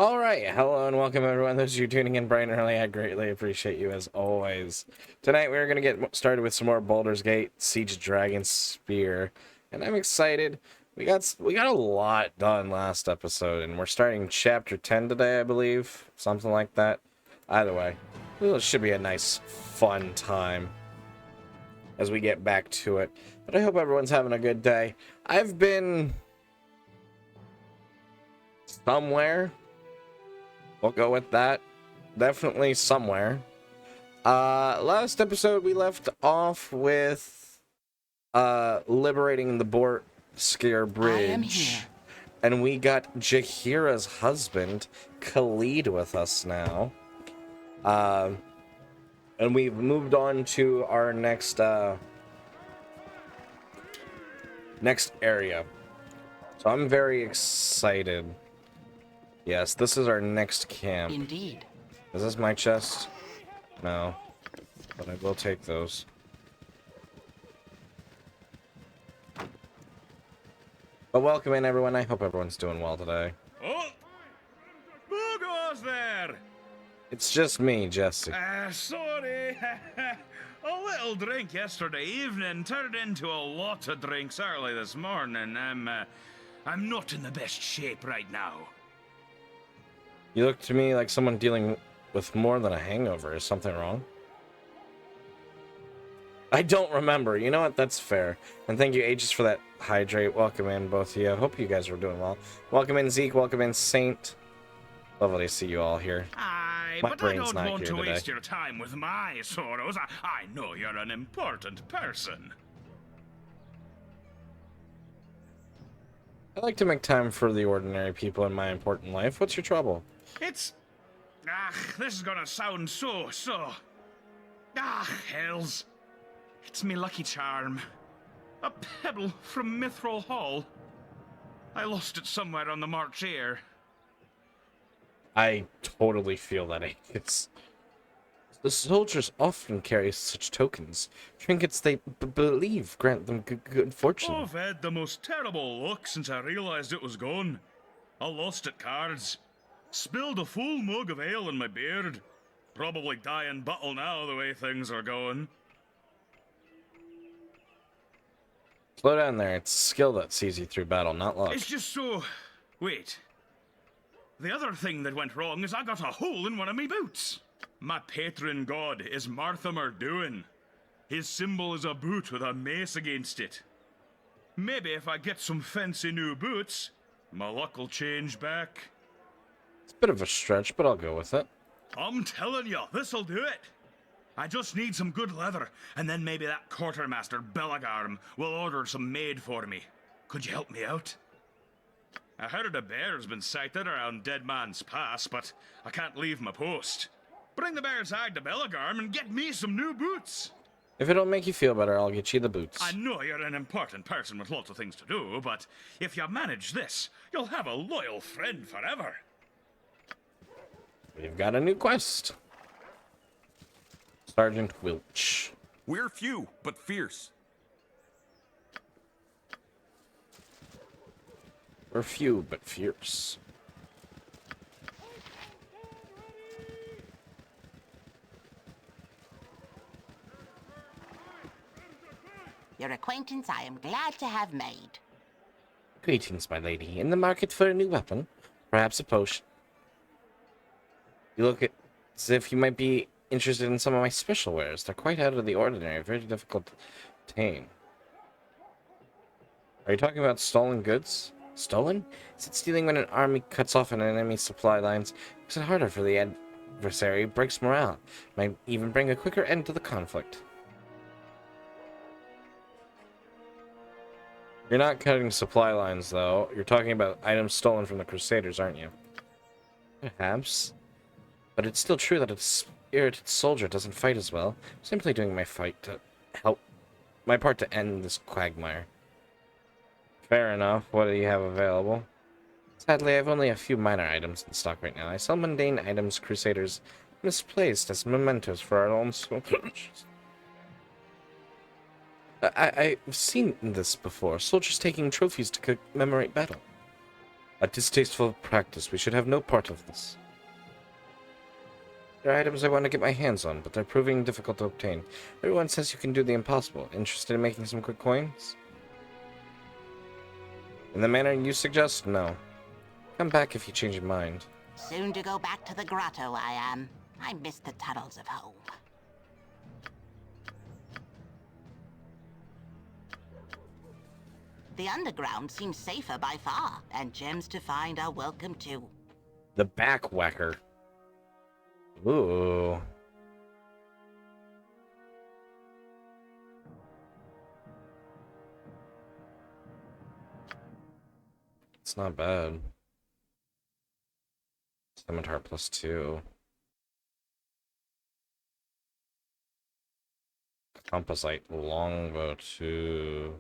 All right, hello and welcome everyone. Those of you tuning in bright and early, I greatly appreciate you as always. Tonight we're going to get started with some more Baldur's Gate Siege Dragonspear, and I'm excited. We got a lot done last episode, and we're starting chapter 10 today, I believe, something like that. Either way, it should be a nice, fun time as we get back to it. But I hope everyone's having a good day. I've been somewhere. We'll go with that. Definitely somewhere. Last episode we left off with liberating the Borskir Bridge. And we got Jaheira's husband, Khalid, with us now. And we've moved on to our next area. So I'm very excited. Yes, this is our next camp. Indeed. Is this my chest? No. But I will take those. But welcome in, everyone. I hope everyone's doing well today. Oh! Who goes there? It's just me, Jesse. Sorry. A little drink yesterday evening turned into a lot of drinks early this morning. I'm not in the best shape right now. You look to me like someone dealing with more than a hangover. Is something wrong? I don't remember. You know what? That's fair. And thank you, Aegis, for that hydrate. Welcome in, both of you. I hope you guys are doing well. Welcome in, Zeke. Welcome in, Saint. Lovely to see you all here. Aye, My but I brain's don't not want here to today. waste your time with my sorrows. I know you're an important person. I like to make time for the ordinary people in my important life. What's your trouble? It's... this is gonna sound so... hells. It's me lucky charm. A pebble from Mithril Hall. I lost it somewhere on the March air. I totally feel that, Aegis. The soldiers often carry such tokens. Trinkets they believe grant them good fortune. I've had the most terrible luck since I realized it was gone. I lost at cards. Spilled a full mug of ale in my beard. Probably dying bottle now the way things are going. Slow down there. It's skill that sees you through battle, not luck. It's just so... Wait. The other thing that went wrong is I got a hole in one of my boots. My patron god is Marthamer Dooin. His symbol is a boot with a mace against it. Maybe if I get some fancy new boots, my luck will change back. It's a bit of a stretch, but I'll go with it. I'm telling you, this'll do it. I just need some good leather, and then maybe that quartermaster Belagarm will order some made for me. Could you help me out? I heard a bear's been sighted around Dead Man's Pass, but I can't leave my post. Bring the bear's hide to Belagarm and get me some new boots. If it'll make you feel better, I'll get you the boots. I know you're an important person with lots of things to do, but if you manage this, you'll have a loyal friend forever. We've got a new quest. Sergeant Wilch. We're few, but fierce. We're few, but fierce. Your acquaintance I am glad to have made. Greetings, my lady. In the market for a new weapon? Perhaps a potion. You look as if you might be interested in some of my special wares. They're quite out of the ordinary, very difficult to obtain. Are you talking about stolen goods? Stolen? Is it stealing when an army cuts off an enemy's supply lines? Makes it harder for the adversary, breaks morale. Might even bring a quicker end to the conflict. You're not cutting supply lines, though. You're talking about items stolen from the Crusaders, aren't you? Perhaps. But it's still true that a spirited soldier doesn't fight as well. I'm simply doing my part to end this quagmire. Fair enough. What do you have available? Sadly, I have only a few minor items in stock right now. I sell mundane items Crusaders misplaced as mementos for our own soldiers. I've seen this before. Soldiers taking trophies to commemorate battle. A distasteful practice. We should have no part of this. There are items I want to get my hands on, but they're proving difficult to obtain. Everyone says you can do the impossible. Interested in making some quick coins? In the manner you suggest? No. Come back if you change your mind. Soon to go back to the grotto, I am. I miss the tunnels of home. The underground seems safer by far, and gems to find are welcome too. The back whacker. Ooh. It's not bad. Scimitar +2. Composite longbow 2.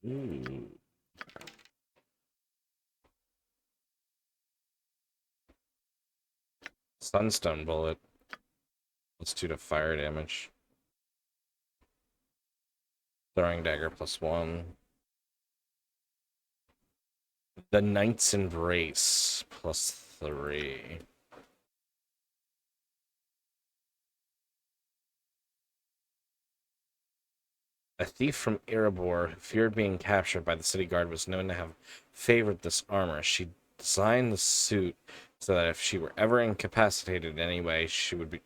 Ooh. Sunstone bullet. +2 to fire damage. Throwing dagger +1. The Knight's Embrace +3. A thief from Erebor, who feared being captured by the city guard, was known to have favored this armor. She designed the suit so that if she were ever incapacitated in any way, she would be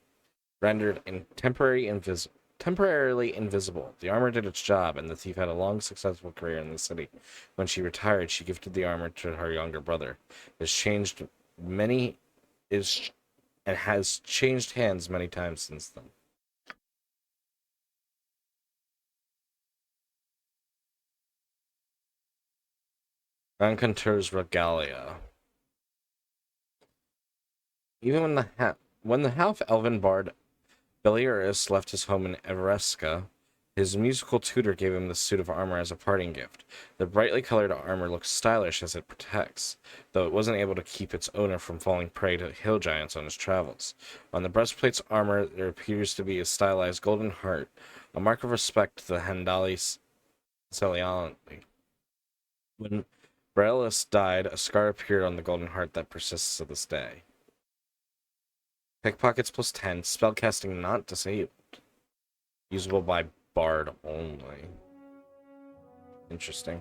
rendered temporarily invisible. The armor did its job, and the thief had a long, successful career in the city. When she retired, she gifted the armor to her younger brother. It has changed has changed hands many times since then. Raconteur's Regalia. Even when the half-elven bard Beliaris left his home in Everesca, his musical tutor gave him the suit of armor as a parting gift. The brightly colored armor looks stylish as it protects, though it wasn't able to keep its owner from falling prey to hill giants on his travels. On the breastplate's armor, there appears to be a stylized golden heart, a mark of respect to the Hendali Celianli. When Beliaris died, a scar appeared on the golden heart that persists to this day. Pickpockets +10, spellcasting not disabled. Usable by Bard only. Interesting.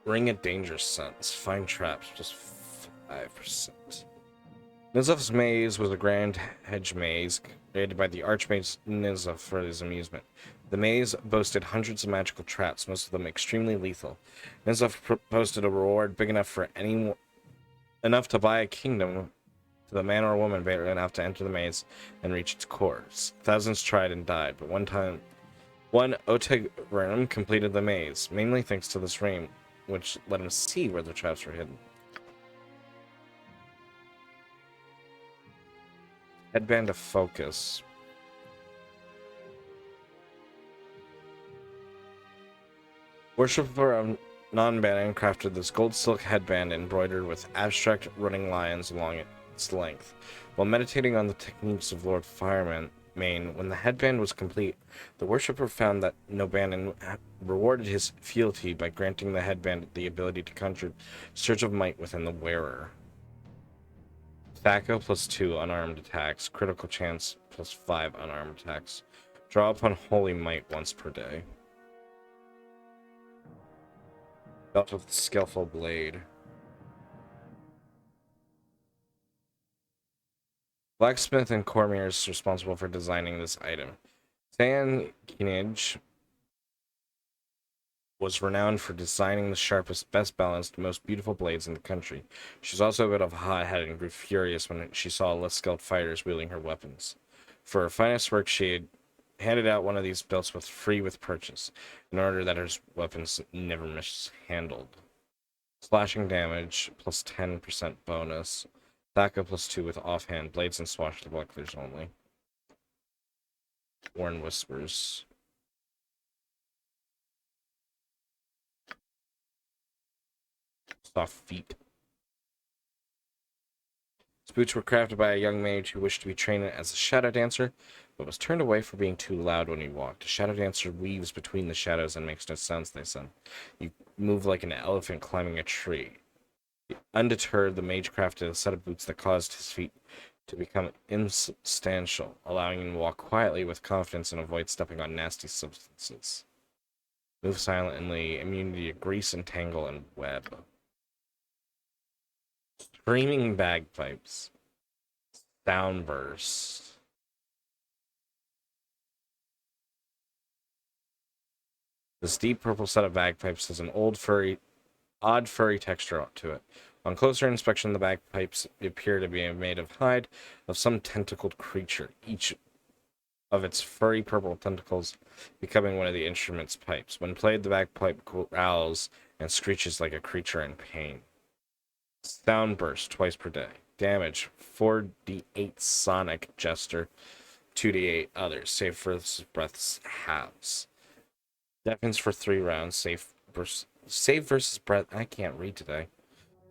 Ring a dangerous sense. Find traps +5%. Nizov's maze was a grand hedge maze created by the archmage Nizov for his amusement. The maze boasted hundreds of magical traps, most of them extremely lethal. Nizov posted a reward big enough for enough to buy a kingdom to the man or woman brave enough to enter the maze and reach its cores. Thousands tried and died, but one Otegrim completed the maze, mainly thanks to this ring, which let him see where the traps were hidden. Headband of Focus. Worshipper of Non-Banning crafted this gold silk headband embroidered with abstract running lines along its length. While meditating on the techniques of Lord Fireman, when the headband was complete, the worshipper found that Nobannon rewarded his fealty by granting the headband the ability to conjure Surge of Might within the wearer. Thaco +2 unarmed attacks, critical chance +5 unarmed attacks. Draw upon Holy Might once per day. Belt with skillful blade. Blacksmith and Cormier is responsible for designing this item. San Kinij was renowned for designing the sharpest, best balanced, most beautiful blades in the country. She's also a bit of a hothead and grew furious when she saw less skilled fighters wielding her weapons. For her finest work, she had handed out one of these belts free with purchase, in order that her weapons never mishandled. Slashing damage, +10% bonus. Thaco +2 with offhand, blades and swashbucklers only. Warn Whispers. Soft feet. His boots were crafted by a young mage who wished to be trained as a shadow dancer, but was turned away for being too loud when he walked. A shadow dancer weaves between the shadows and makes no sounds, they said. You move like an elephant climbing a tree. Undeterred, the mage crafted a set of boots that caused his feet to become insubstantial, allowing him to walk quietly with confidence and avoid stepping on nasty substances. Move silently, immunity to grease and tangle and web. Screaming bagpipes. Downburst. This deep purple set of bagpipes has an odd furry texture to it. On closer inspection, the bagpipes appear to be made of hide of some tentacled creature, each of its furry purple tentacles becoming one of the instrument's pipes. When played, the bagpipe growls and screeches like a creature in pain. Sound burst twice per day. Damage 4d8 sonic jester, 2d8 others. Save versus breaths halves. Defense for 3 rounds. Save versus breath. I can't read today.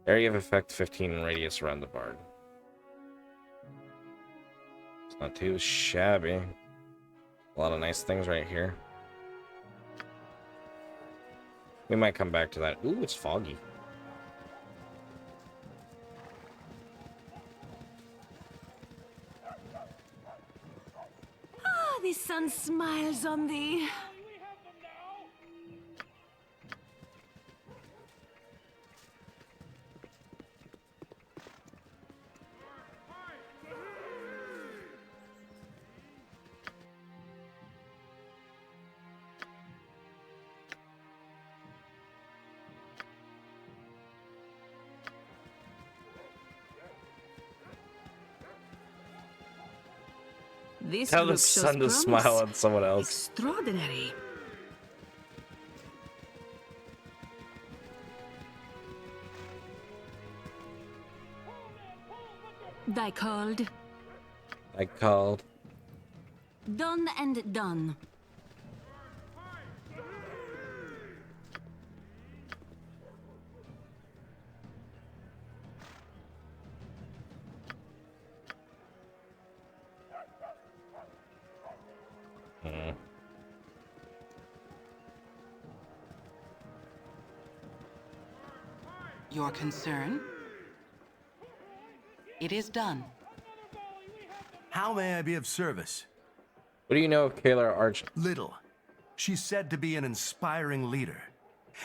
Area of effect 15 and radius around the bard. It's not too shabby. A lot of nice things right here. We might come back to that. Ooh, it's foggy. Ah, the sun smiles on thee. This Tell the look shows sun to promise. smile on someone else. Extraordinary. Thy called. I called. Done and done. Your concern? It is done. How may I be of service? What do you know of Kalar Arch? Little. She's said to be an inspiring leader.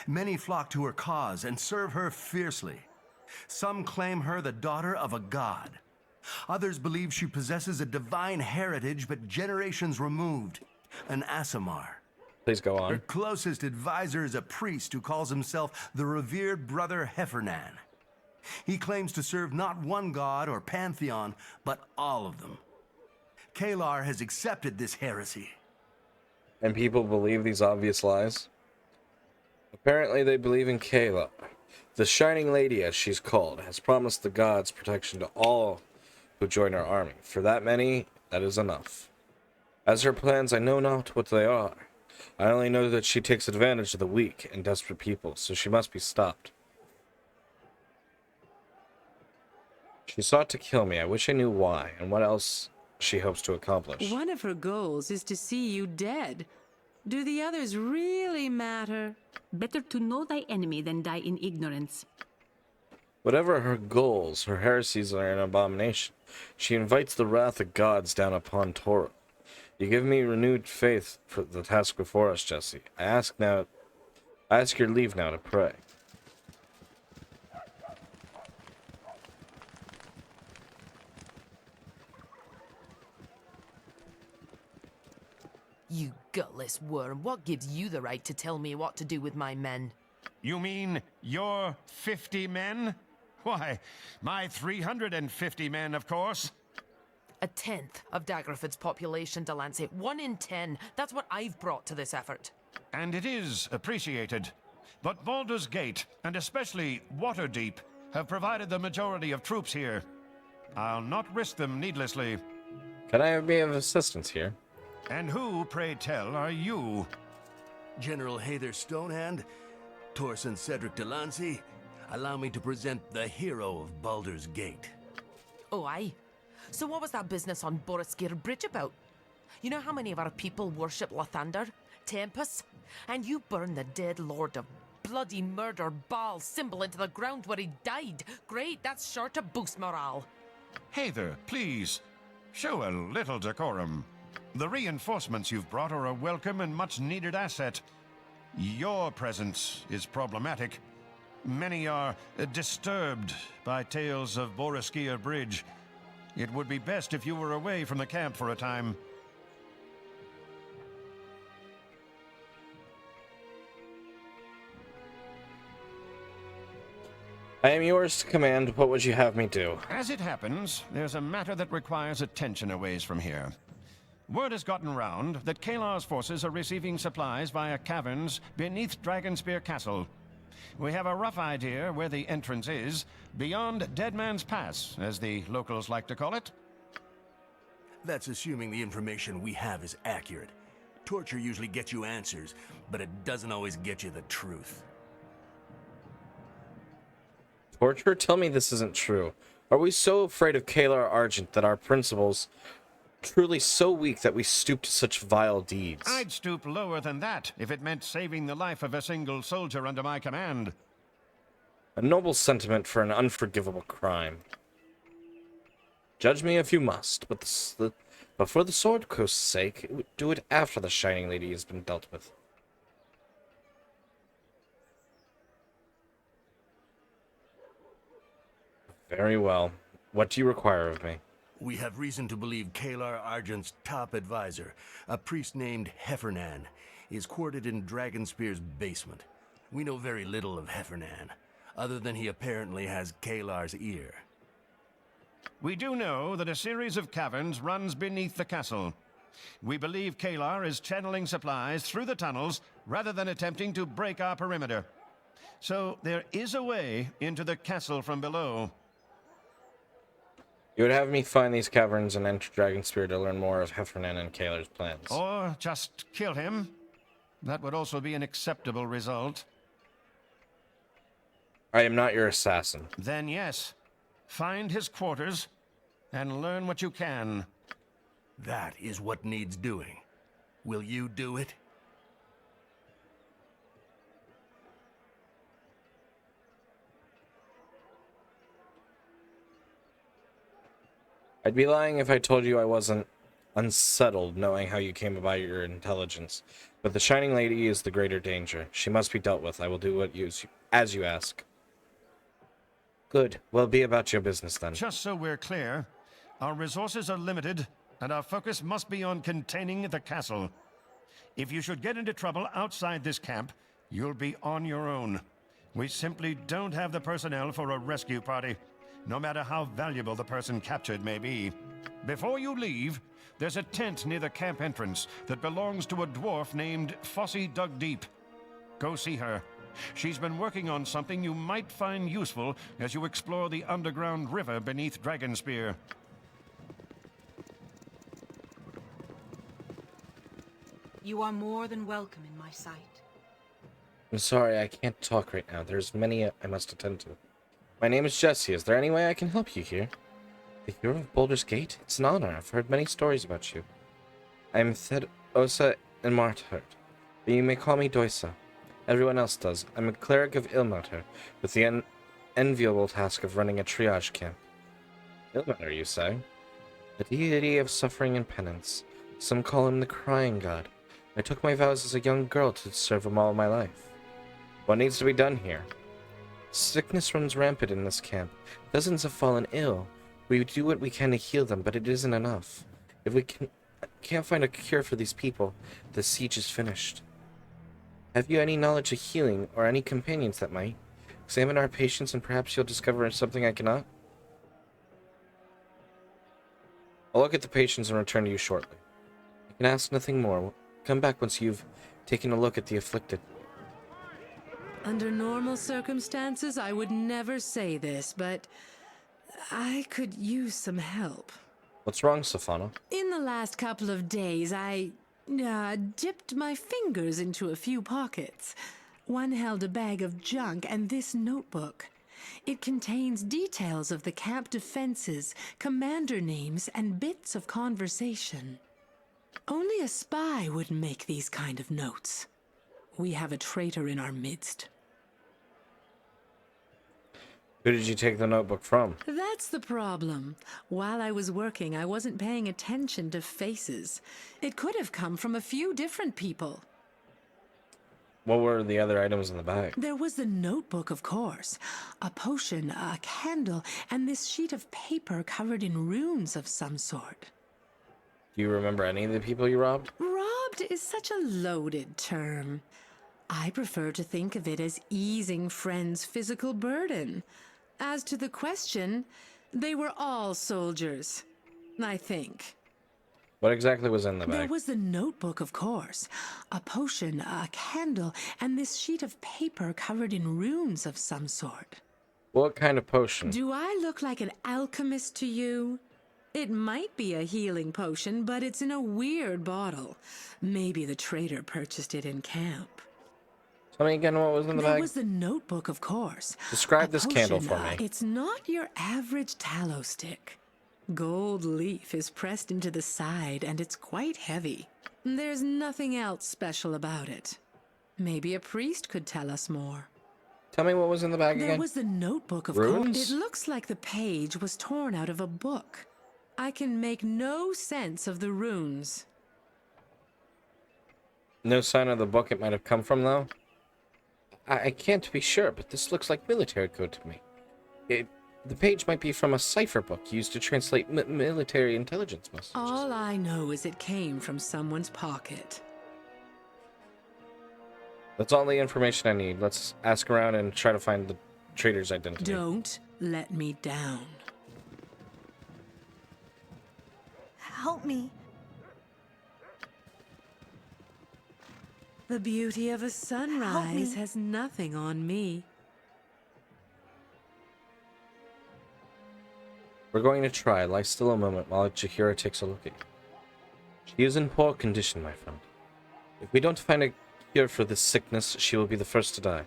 Many flock to her cause and serve her fiercely. Some claim her the daughter of a god. Others believe she possesses a divine heritage but generations removed, an Aasimar. Please go Her on. closest advisor is a priest who calls himself the revered brother Heffernan. He claims to serve not one god or pantheon, but all of them. Kalar has accepted this heresy. And people believe these obvious lies? Apparently they believe in Kayla. The Shining Lady, as she's called, has promised the gods protection to all who join her army. For that many, that is enough. As her plans, I know not what they are. I only know that she takes advantage of the weak and desperate people, so she must be stopped. She sought to kill me. I wish I knew why, and what else she hopes to accomplish. One of her goals is to see you dead. Do the others really matter? Better to know thy enemy than die in ignorance. Whatever her goals, her heresies are an abomination. She invites the wrath of gods down upon Torah. You give me renewed faith for the task before us, Jesse. I ask your leave now to pray. You gutless worm, what gives you the right to tell me what to do with my men? You mean your 50 men? Why, my 350 men, of course. A tenth of Daggerford's population, Delancey. 1 in 10. That's what I've brought to this effort. And it is appreciated. But Baldur's Gate, and especially Waterdeep, have provided the majority of troops here. I'll not risk them needlessly. Can I be of assistance here? And who, pray tell, are you? General Hayther Stonehand, Torsen Cedric Delancey, allow me to present the hero of Baldur's Gate. Oh, aye. So what was that business on Boroskir Bridge about? You know how many of our people worship Lathander, Tempest? And you burn the dead lord of bloody murder Baal symbol into the ground where he died. Great, that's sure to boost morale. Hey there, please. Show a little decorum. The reinforcements you've brought are a welcome and much-needed asset. Your presence is problematic. Many are disturbed by tales of Boroskir Bridge. It would be best if you were away from the camp for a time. I am yours to command. What would you have me do? As it happens, there's a matter that requires attention a ways from here. Word has gotten round that Kalar's forces are receiving supplies via caverns beneath Dragonspear Castle. We have a rough idea where the entrance is, beyond Dead Man's Pass, as the locals like to call it. That's assuming the information we have is accurate. Torture usually gets you answers, but it doesn't always get you the truth. Torture? Tell me this isn't true. Are we so afraid of Kalar Argent that our principles truly so weak that we stoop to such vile deeds? I'd stoop lower than that if it meant saving the life of a single soldier under my command. A noble sentiment for an unforgivable crime. Judge me if you must, but for the Sword Coast's sake, do it after the Shining Lady has been dealt with. Very well. What do you require of me? We have reason to believe Kalar Argent's top advisor, a priest named Heffernan, is quartered in Dragonspear's basement. We know very little of Heffernan, other than he apparently has Kalar's ear. We do know that a series of caverns runs beneath the castle. We believe Kalar is channeling supplies through the tunnels rather than attempting to break our perimeter. So there is a way into the castle from below. You would have me find these caverns and enter Dragonspear to learn more of Heffernan and Kalar's plans. Or just kill him. That would also be an acceptable result. I am not your assassin. Then yes, find his quarters and learn what you can. That is what needs doing. Will you do it? I'd be lying if I told you I wasn't unsettled knowing how you came about your intelligence. But the Shining Lady is the greater danger. She must be dealt with. I will do as you ask. Good. Well, be about your business then. Just so we're clear, our resources are limited, and our focus must be on containing the castle. If you should get into trouble outside this camp, you'll be on your own. We simply don't have the personnel for a rescue party, no matter how valuable the person captured may be. Before you leave, there's a tent near the camp entrance that belongs to a dwarf named Fossey Dug Deep. Go see her. She's been working on something you might find useful as you explore the underground river beneath Dragonspear. You are more than welcome in my sight. I'm sorry, I can't talk right now. There's many I must attend to. My name is Jesse. Is there any way I can help you here? The hero of Baldur's Gate? It's an honor. I've heard many stories about you. I am Thed Osa and Marthurt, but you may call me Doisa. Everyone else does. I'm a cleric of Ilmater, with the enviable task of running a triage camp. Ilmater, you say? The deity of suffering and penance. Some call him the crying god. I took my vows as a young girl to serve him all my life. What needs to be done here? Sickness runs rampant in this camp. Dozens have fallen ill. We do what we can to heal them, but it isn't enough. If we can't find a cure for these people, the siege is finished. Have you any knowledge of healing, or any companions that might? Examine our patients, and perhaps you'll discover something I cannot. I'll look at the patients and return to you shortly. I can ask nothing more. Come back once you've taken a look at the afflicted. Under normal circumstances, I would never say this, but I could use some help. What's wrong, Safana? In the last couple of days, I dipped my fingers into a few pockets. One held a bag of junk and this notebook. It contains details of the camp defenses, commander names, and bits of conversation. Only a spy would make these kind of notes. We have a traitor in our midst. Who did you take the notebook from? That's the problem. While I was working, I wasn't paying attention to faces. It could have come from a few different people. What were the other items in the bag? There was the notebook, of course. A potion, a candle, and this sheet of paper covered in runes of some sort. Do you remember any of the people you robbed? Robbed is such a loaded term. I prefer to think of it as easing friends' physical burden. As to the question, they were all soldiers, I think. What exactly was in the bag? There was the notebook, of course. A potion, a candle, and this sheet of paper covered in runes of some sort. What kind of potion? Do I look like an alchemist to you? It might be a healing potion, but it's in a weird bottle. Maybe the traitor purchased it in camp. Tell me again what was in the bag? There was the notebook, of course. Describe A this candle potion, for me. It's not your average tallow stick. Gold leaf is pressed into the side, and it's quite heavy. There's nothing else special about it. Maybe a priest could tell us more. Tell me what was in the bag There again? was the notebook, of Runes? course. It looks like the page was torn out of a book. I can make no sense of the runes. No sign of the book it might have come from, though? I can't be sure, but this looks like military code to me. The page might be from a cipher book used to translate military intelligence messages. All I know is it came from someone's pocket. That's all the information I need. Let's ask around and try to find the traitor's identity. Don't let me down. Help me. The beauty of a sunrise has nothing on me. We're going to try. Lie still a moment while Jahira takes a look at you. She is in poor condition, my friend. If we don't find a cure for this sickness, she will be the first to die.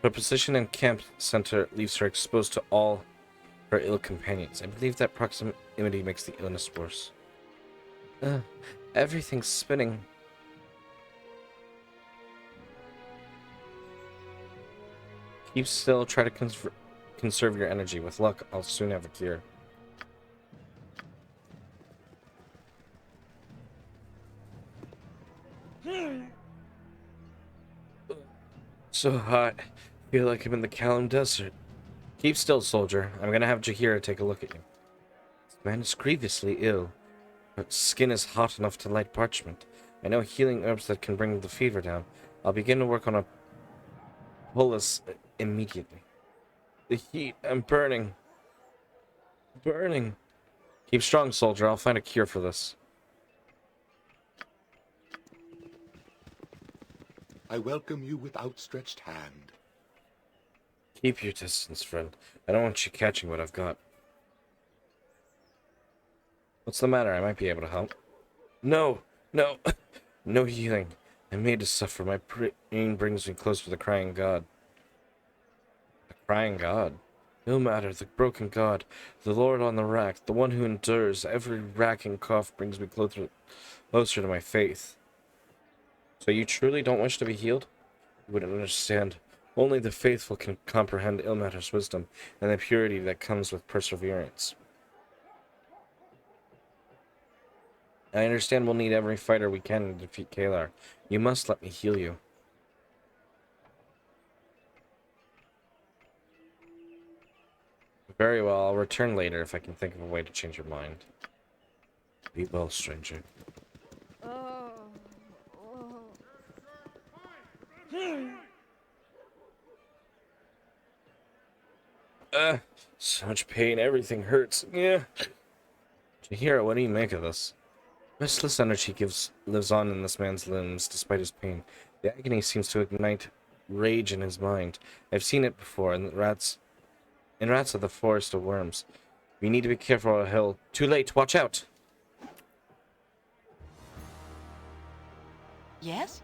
Her position in camp center leaves her exposed to all her ill companions. I believe that proximity makes the illness worse. Everything's spinning. Keep still, try to conserve your energy. With luck, I'll soon have a cure. So hot. Feel like I'm in the Kalam Desert. Keep still, soldier. I'm gonna have Jahira take a look at you. This man is grievously ill. Her skin is hot enough to light parchment. I know healing herbs that can bring the fever down. I'll begin to work on a bolus immediately. The heat, I'm burning. Burning. Keep strong, soldier. I'll find a cure for this. I welcome you with outstretched hand. Keep your distance, friend. I don't want you catching what I've got. What's the matter? I might be able to help. No, no, no healing. I'm made to suffer. My pain brings me close to the crying god. The crying god? No matter, the broken god, the Lord on the rack, the one who endures. Every racking cough brings me closer to my faith. So you truly don't wish to be healed? You wouldn't understand. Only the faithful can comprehend Ilmater's wisdom and the purity that comes with perseverance. I understand we'll need every fighter we can to defeat Kalar. You must let me heal you. Very well, I'll return later if I can think of a way to change your mind. Be well, stranger. So much pain, everything hurts. Yeah. Jahira, what do you make of this? Restless energy lives on in this man's limbs despite his pain. The agony seems to ignite rage in his mind. I've seen it before in rats of the forest of worms. We need to be careful on a hill. Too late, watch out! Yes?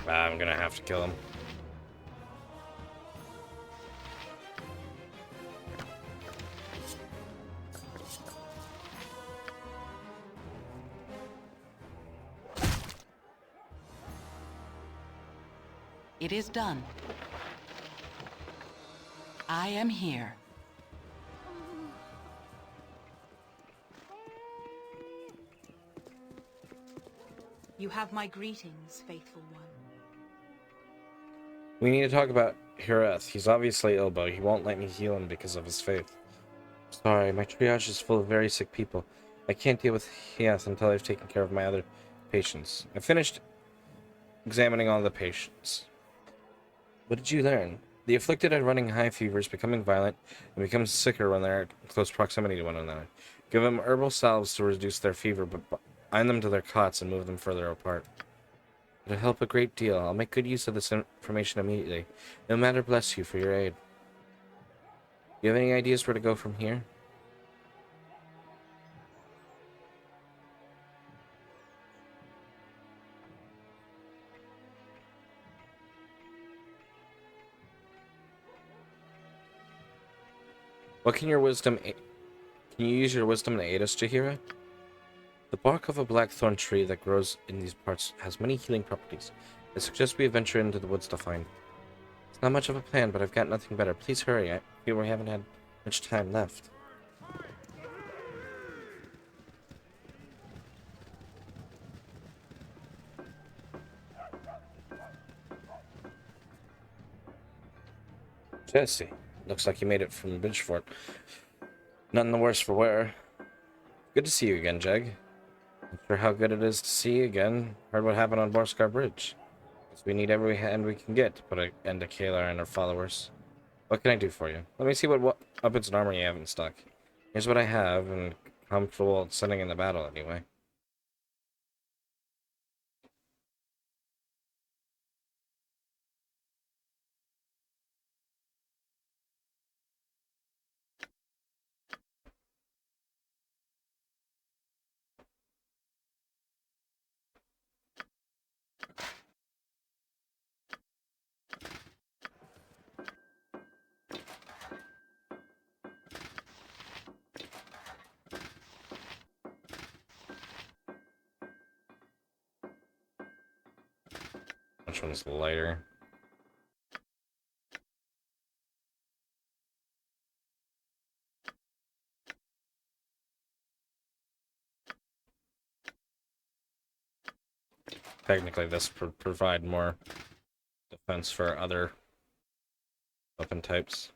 I'm gonna have to kill him. It is done. I am here. You have my greetings, faithful one. We need to talk about Hireth. He's obviously ill, but he won't let me heal him because of his faith. Sorry, my triage is full of very sick people. I can't deal with Hireth until I've taken care of my other patients. I finished examining all the patients. What did you learn? The afflicted are running high fevers, becoming violent, and become sicker when they're in close proximity to one another. Give them herbal salves to reduce their fever, but bind them to their cots and move them further apart. It'll help a great deal. I'll make good use of this information immediately. No matter bless you for your aid. You have any ideas where to go from here? What can your wisdom... Can you use your wisdom to aid us, Jahira? The bark of a blackthorn tree that grows in these parts has many healing properties. I suggest we venture into the woods to find. It's not much of a plan, but I've got nothing better. Please hurry. I feel we haven't had much time left. Jesse, looks like you made it from Bridgefort. None the worse for wear. Good to see you again, Jeg. Not sure how good it is to see you again. Heard what happened on Borskar Bridge. Guess we need every hand we can get to put an end to Kalar and her followers. What can I do for you? Let me see what weapons and armor you have in stock. Here's what I have, and comfortable sending in the battle anyway. Which one's lighter? Technically, this would provide more defense for other weapon types.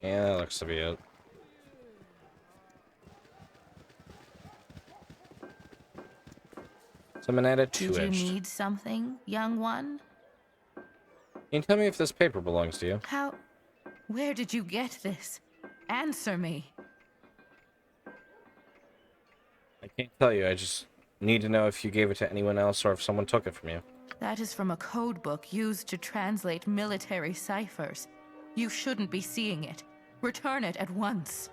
Yeah, that looks to be it. Someone added Did you two-edged. need something, young one? Can you tell me if this paper belongs to you? How... Where did you get this? Answer me. I can't tell you, I just need to know if you gave it to anyone else or if someone took it from you. That is from a code book used to translate military ciphers. You shouldn't be seeing it. Return it at once.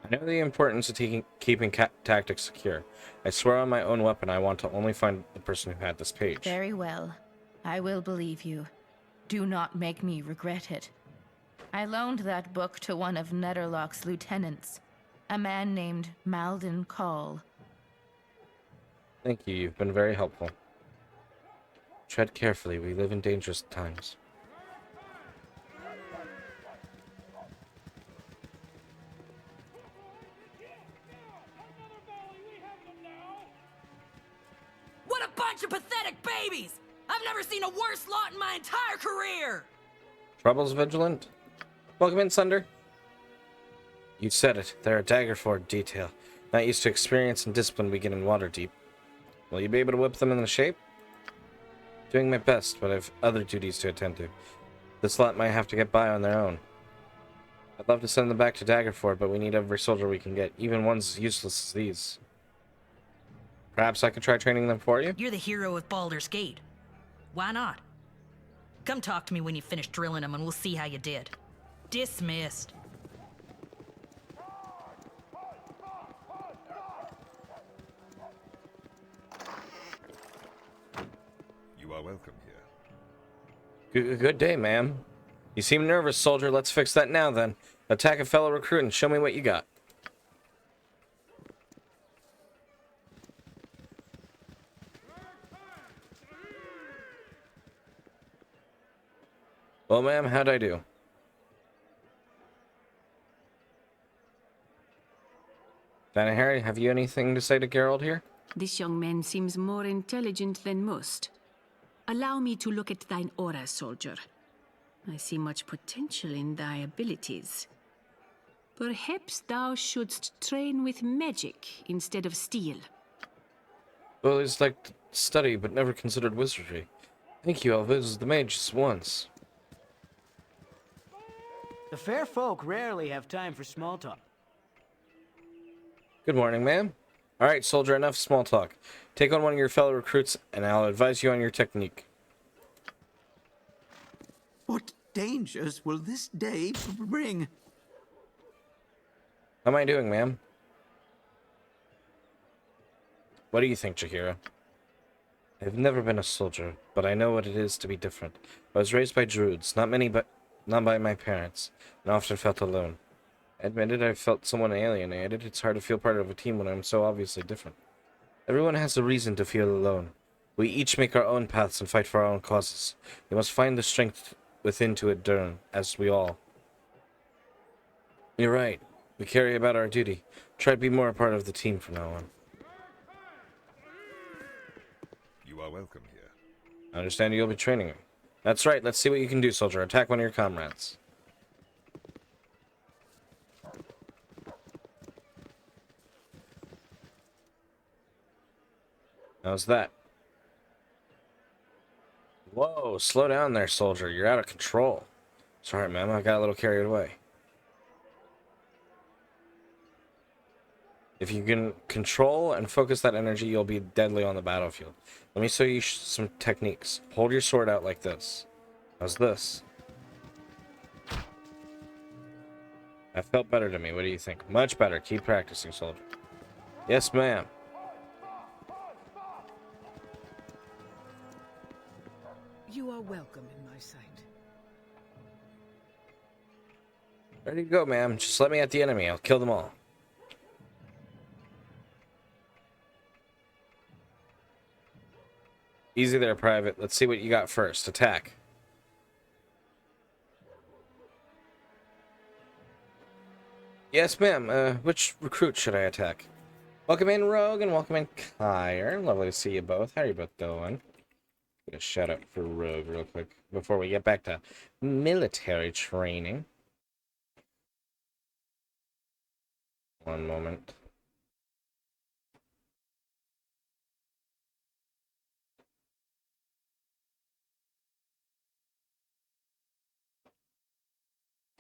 I know the importance of keeping tactics secure. I swear on my own weapon I want to only find the person who had this page. Very well. I will believe you. Do not make me regret it. I loaned that book to one of Netherlock's lieutenants, a man named Malden Call. Thank you, you've been very helpful. Tread carefully, we live in dangerous times. What What a bunch of pathetic babies! I've never seen a worse lot in my entire career! Troubles vigilant? Welcome in, Sunder. You said it. They're a Daggerford detail. Not used to experience and discipline we get in Waterdeep. Will you be able to whip them into shape? Doing my best, but I've other duties to attend to. This lot might have to get by on their own. I'd love to send them back to Daggerford, but we need every soldier we can get, even ones as useless as these. Perhaps I could try training them for you? You're the hero of Baldur's Gate. Why not? Come talk to me when you finish drilling them and we'll see how you did. Dismissed. You are welcome here. Good day, ma'am. You seem nervous, soldier. Let's fix that now, then. Attack a fellow recruit and show me what you got. Well, ma'am, how'd I do? Vanna Harry, have you anything to say to Geralt here? This young man seems more intelligent than most. Allow me to look at thine aura, soldier. I see much potential in thy abilities. Perhaps thou shouldst train with magic instead of steel. Well, it's like study, but never considered wizardry. Thank you, I'll visit the mages once. The fair folk rarely have time for small talk. Good morning, ma'am. Alright, soldier, enough small talk. Take on one of your fellow recruits, and I'll advise you on your technique. What dangers will this day bring? How am I doing, ma'am? What do you think, Jaheira? I've never been a soldier, but I know what it is to be different. I was raised by druids, not by my parents, and often felt alone. Admitted I felt somewhat alienated. It's hard to feel part of a team when I'm so obviously different. Everyone has a reason to feel alone. We each make our own paths and fight for our own causes. We must find the strength within to endure, as we all. You're right. We carry about our duty. Try to be more a part of the team from now on. You are welcome here. I understand you'll be training me. That's right. Let's see what you can do, soldier. Attack one of your comrades. How's that? Whoa, slow down there, soldier. You're out of control. Sorry, ma'am. I got a little carried away. If you can control and focus that energy, you'll be deadly on the battlefield. Let me show you some techniques. Hold your sword out like this. How's this? That felt better to me. What do you think? Much better. Keep practicing, soldier. Yes, ma'am. You are welcome in my sight. Ready to go, ma'am. Just let me at the enemy. I'll kill them all. Easy there, Private. Let's see what you got first. Attack. Yes, ma'am. Which recruit should I attack? Welcome in, Rogue, and welcome in, Kyre. Lovely to see you both. How are you both doing? Get a shout out for Rogue real quick before we get back to military training. One moment.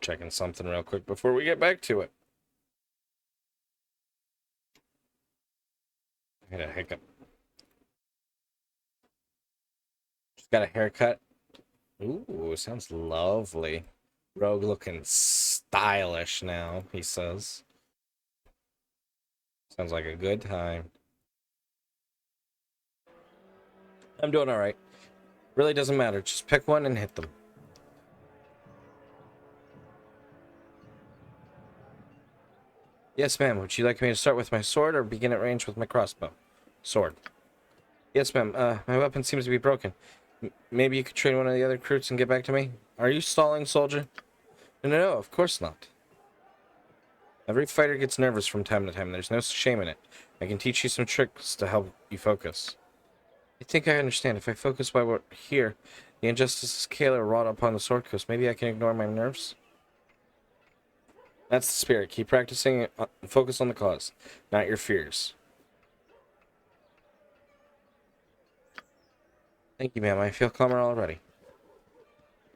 Checking something real quick before we get back to it. I had a hiccup. Just got a haircut. Ooh, sounds lovely. Rogue looking stylish now, he says. Sounds like a good time. I'm doing alright. Really doesn't matter. Just pick one and hit them. Yes, ma'am. Would you like me to start with my sword or begin at range with my crossbow? Sword. Yes, ma'am. My weapon seems to be broken. Maybe you could train one of the other recruits and get back to me? Are you stalling, soldier? No, of course not. Every fighter gets nervous from time to time. There's no shame in it. I can teach you some tricks to help you focus. I think I understand. If I focus while we're here, the injustices Kayla wrought upon the Sword Coast, maybe I can ignore my nerves? That's the spirit. Keep practicing and focus on the cause, not your fears. Thank you, ma'am. I feel calmer already.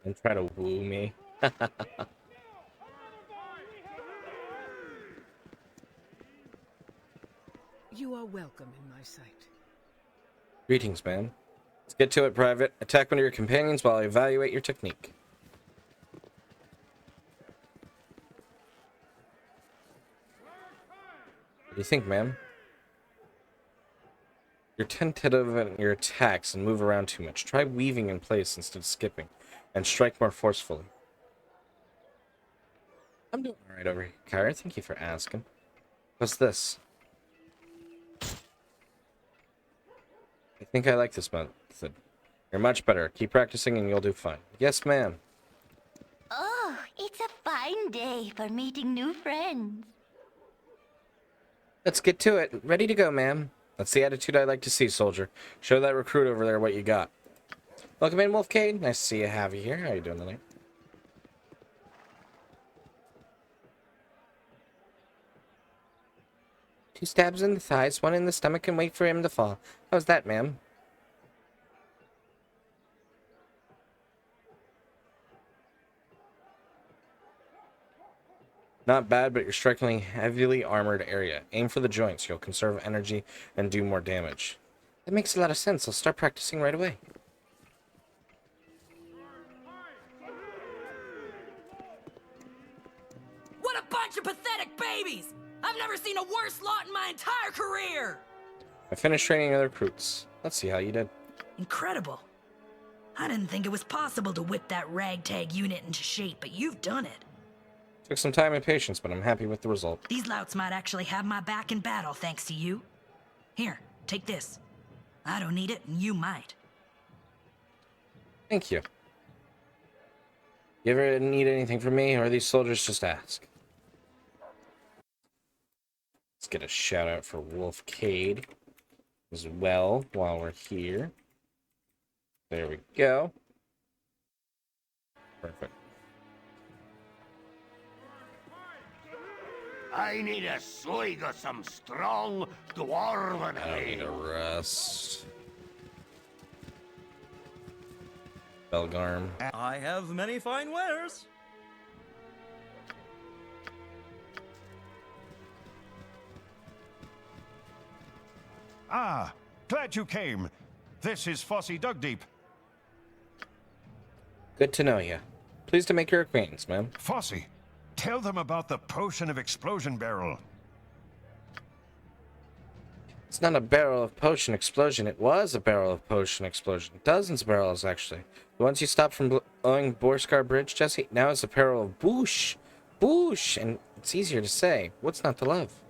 And try to woo me. You are welcome in my sight. Greetings, ma'am. Let's get to it, Private. Attack one of your companions while I evaluate your technique. What do you think, ma'am? You're tentative in your attacks and move around too much. Try weaving in place instead of skipping, and strike more forcefully. I'm doing alright over here, Kyra. Thank you for asking. What's this? I think I like this method. You're much better. Keep practicing and you'll do fine. Yes, ma'am. Oh, it's a fine day for meeting new friends. Let's get to it. Ready to go, ma'am. That's the attitude I like to see, soldier. Show that recruit over there what you got. Welcome in, Wolfcade. Nice to see you, have you here. How you doing tonight? Two stabs in the thighs, one in the stomach, and wait for him to fall. How's that, ma'am? Not bad, but you're striking heavily armored area. Aim for the joints. You'll conserve energy and do more damage. That makes a lot of sense. I'll start practicing right away. What a bunch of pathetic babies! I've never seen a worse lot in my entire career! I finished training other recruits. Let's see how you did. Incredible. I didn't think it was possible to whip that ragtag unit into shape, but you've done it. Took some time and patience, but I'm happy with the result. These louts might actually have my back in battle thanks to you. Here, take this. I don't need it, and you might. Thank you. You ever need anything from me, or these soldiers just ask? Let's get a shout out for Wolfcade as well while we're here. There we go. Perfect. I need a swig of some strong dwarven I don't need a rest. Belgarm. I have many fine wares. Ah, glad you came. This is Fossey Dugdeep. Good to know you. Pleased to make your acquaintance, ma'am. Fossey, tell them about the potion of explosion barrel. It's not a barrel of potion explosion. It was a barrel of potion explosion. Dozens of barrels, actually. The ones you stopped from blowing Borscar Bridge, Jesse? Now it's a barrel of boosh. Boosh! And it's easier to say. What's not to love?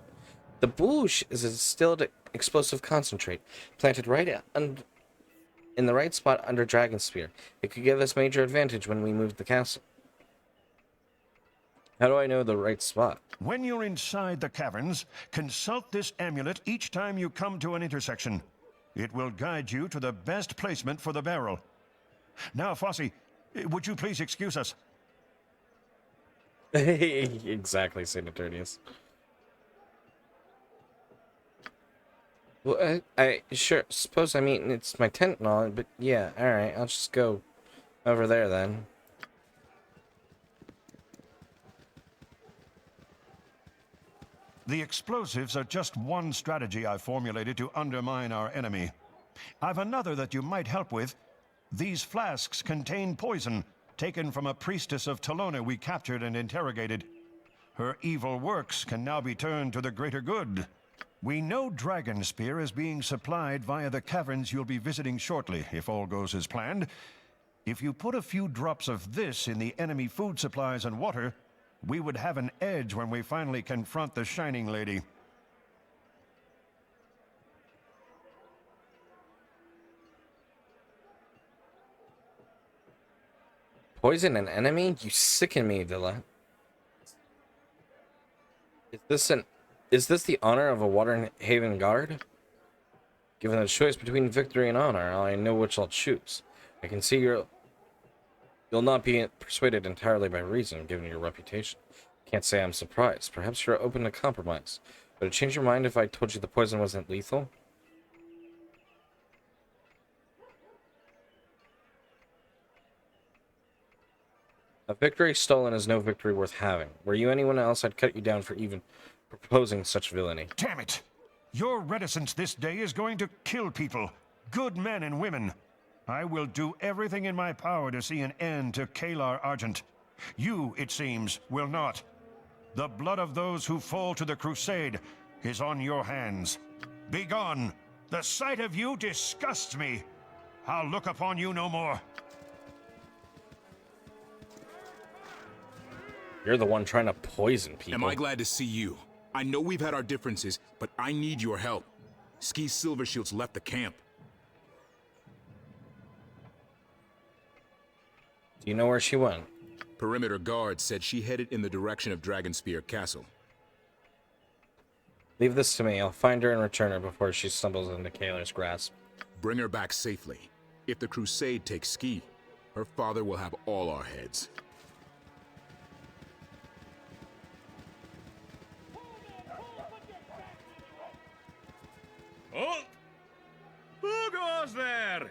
The boosh is a distilled explosive concentrate, planted right in the right spot under Dragonspear. It could give us major advantage when we move the castle. How do I know the right spot? When you're inside the caverns, consult this amulet each time you come to an intersection. It will guide you to the best placement for the barrel. Now, Fossey, would you please excuse us? Exactly, St. Eternius. Well, I sure suppose I mean it's my tent and all, but yeah, alright, I'll just go over there then. The explosives are just one strategy I've formulated to undermine our enemy. I've another that you might help with. These flasks contain poison, taken from a priestess of Talona we captured and interrogated. Her evil works can now be turned to the greater good. We know Dragonspear is being supplied via the caverns you'll be visiting shortly, if all goes as planned. If you put a few drops of this in the enemy food supplies and water, we would have an edge when we finally confront the Shining Lady. Poison an enemy? You sicken me, Villa. Is this the honor of a Waterhaven guard? Given the choice between victory and honor, I know which I'll choose. I can see you'll not be persuaded entirely by reason, given your reputation. Can't say I'm surprised. Perhaps you're open to compromise. Would it change your mind if I told you the poison wasn't lethal? A victory stolen is no victory worth having. Were you anyone else, I'd cut you down for even proposing such villainy. Damn it! Your reticence this day is going to kill people. Good men and women. I will do everything in my power to see an end to Kalar Argent. You, it seems, will not. The blood of those who fall to the crusade is on your hands. Begone! The sight of you disgusts me. I'll look upon you no more. You're the one trying to poison people. Am I glad to see you? I know we've had our differences, but I need your help. Ski's Silver Shield's left the camp. Do you know where she went? Perimeter guards said she headed in the direction of Dragonspear Castle. Leave this to me. I'll find her and return her before she stumbles into Kalar's grasp. Bring her back safely. If the crusade takes Ski, her father will have all our heads. Oh! Who goes there?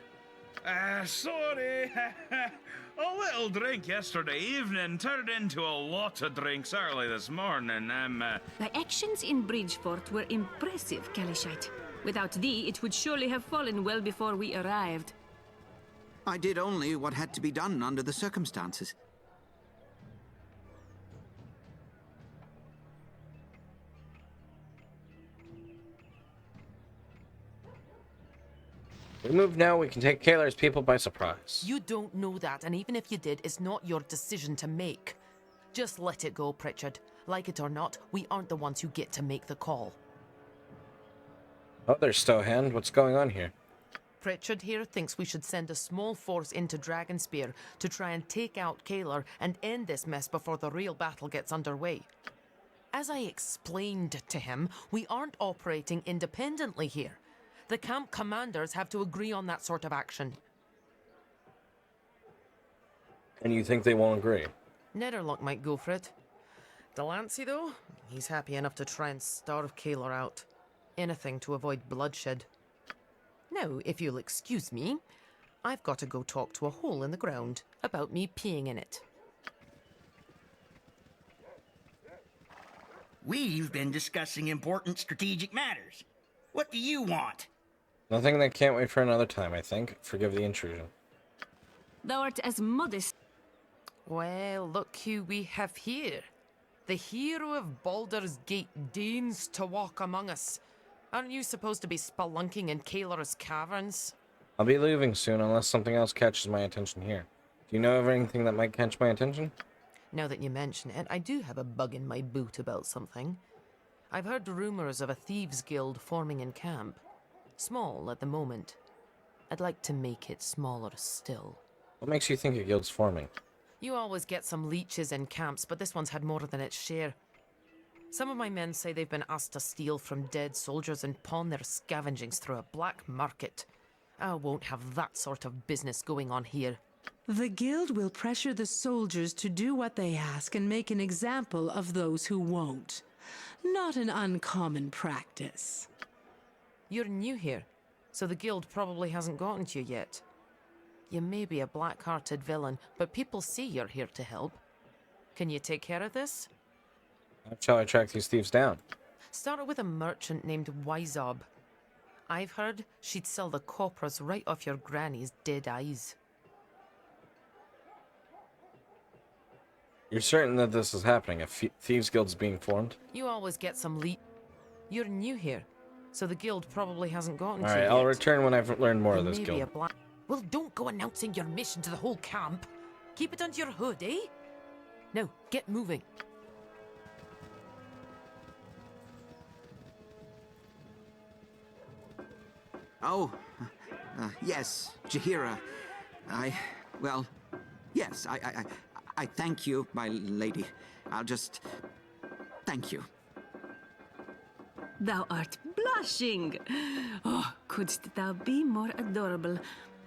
Sorry. A little drink yesterday evening turned into a lot of drinks early this morning. Thy actions in Bridgefort were impressive, Kalishite. Without thee, it would surely have fallen well before we arrived. I did only what had to be done under the circumstances. We move now, we can take Kalar's people by surprise. You don't know that, and even if you did, it's not your decision to make. Just let it go, Pritchard. Like it or not, we aren't the ones who get to make the call. Oh, there's Stowhand. What's going on here? Pritchard here thinks we should send a small force into Dragonspear to try and take out Kalar and end this mess before the real battle gets underway. As I explained to him, we aren't operating independently here. The camp commanders have to agree on that sort of action. And you think they won't agree? Netherlock might go for it. Delancey, though, he's happy enough to try and starve Kalar out. Anything to avoid bloodshed. Now, if you'll excuse me, I've got to go talk to a hole in the ground about me peeing in it. We've been discussing important strategic matters. What do you want? Nothing that can't wait for another time, I think. Forgive the intrusion. Thou art as modest. Well, look who we have here. The hero of Baldur's Gate deigns to walk among us. Aren't you supposed to be spelunking in Kalar's caverns? I'll be leaving soon unless something else catches my attention here. Do you know of anything that might catch my attention? Now that you mention it, I do have a bug in my boot about something. I've heard rumors of a thieves' guild forming in camp. Small at the moment. I'd like to make it smaller still. What makes you think a guild's forming? You always get some leeches in camps, but this one's had more than its share. Some of my men say they've been asked to steal from dead soldiers and pawn their scavengings through a black market. I won't have that sort of business going on here. The guild will pressure the soldiers to do what they ask and make an example of those who won't. Not an uncommon practice. You're new here, so the guild probably hasn't gotten to you yet. You may be a black-hearted villain, but people see you're here to help. Can you take care of this? How shall I track these thieves down? Start with a merchant named Wizob. I've heard she'd sell the coppers right off your granny's dead eyes. You're certain that this is happening? A thieves guild's being formed? You always get some You're new here, so the guild probably hasn't gotten to you Alright, yet. I'll return when I've learned more of this Maybe guild. Well, don't go announcing your mission to the whole camp. Keep it under your hood, eh? Now, get moving. Oh, yes, Jahira. Well, yes, I thank you, my lady. I'll just thank you. thou art blushing. Oh, couldst thou be more adorable?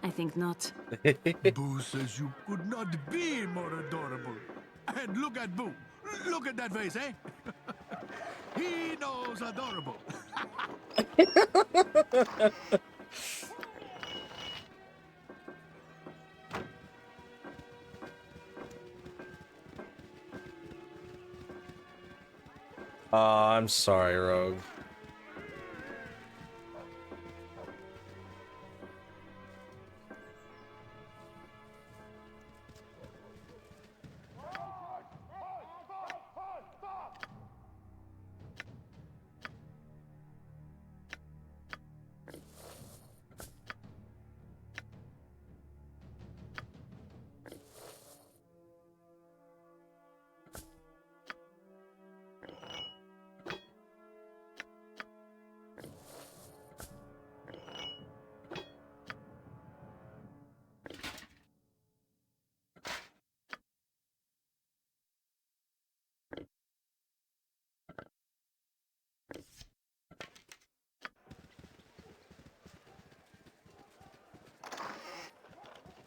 I think not. Boo says you could not be more adorable. And look at Boo. Look at that face, eh? He knows adorable. Oh, I'm sorry, Rogue.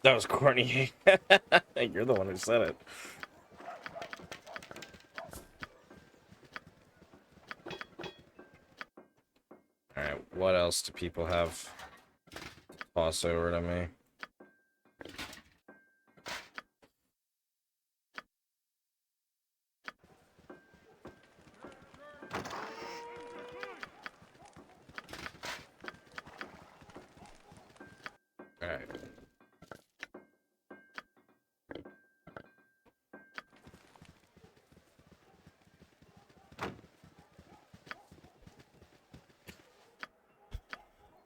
That was corny. You're the one who said it. Alright, what else do people have toss over to me? Alright.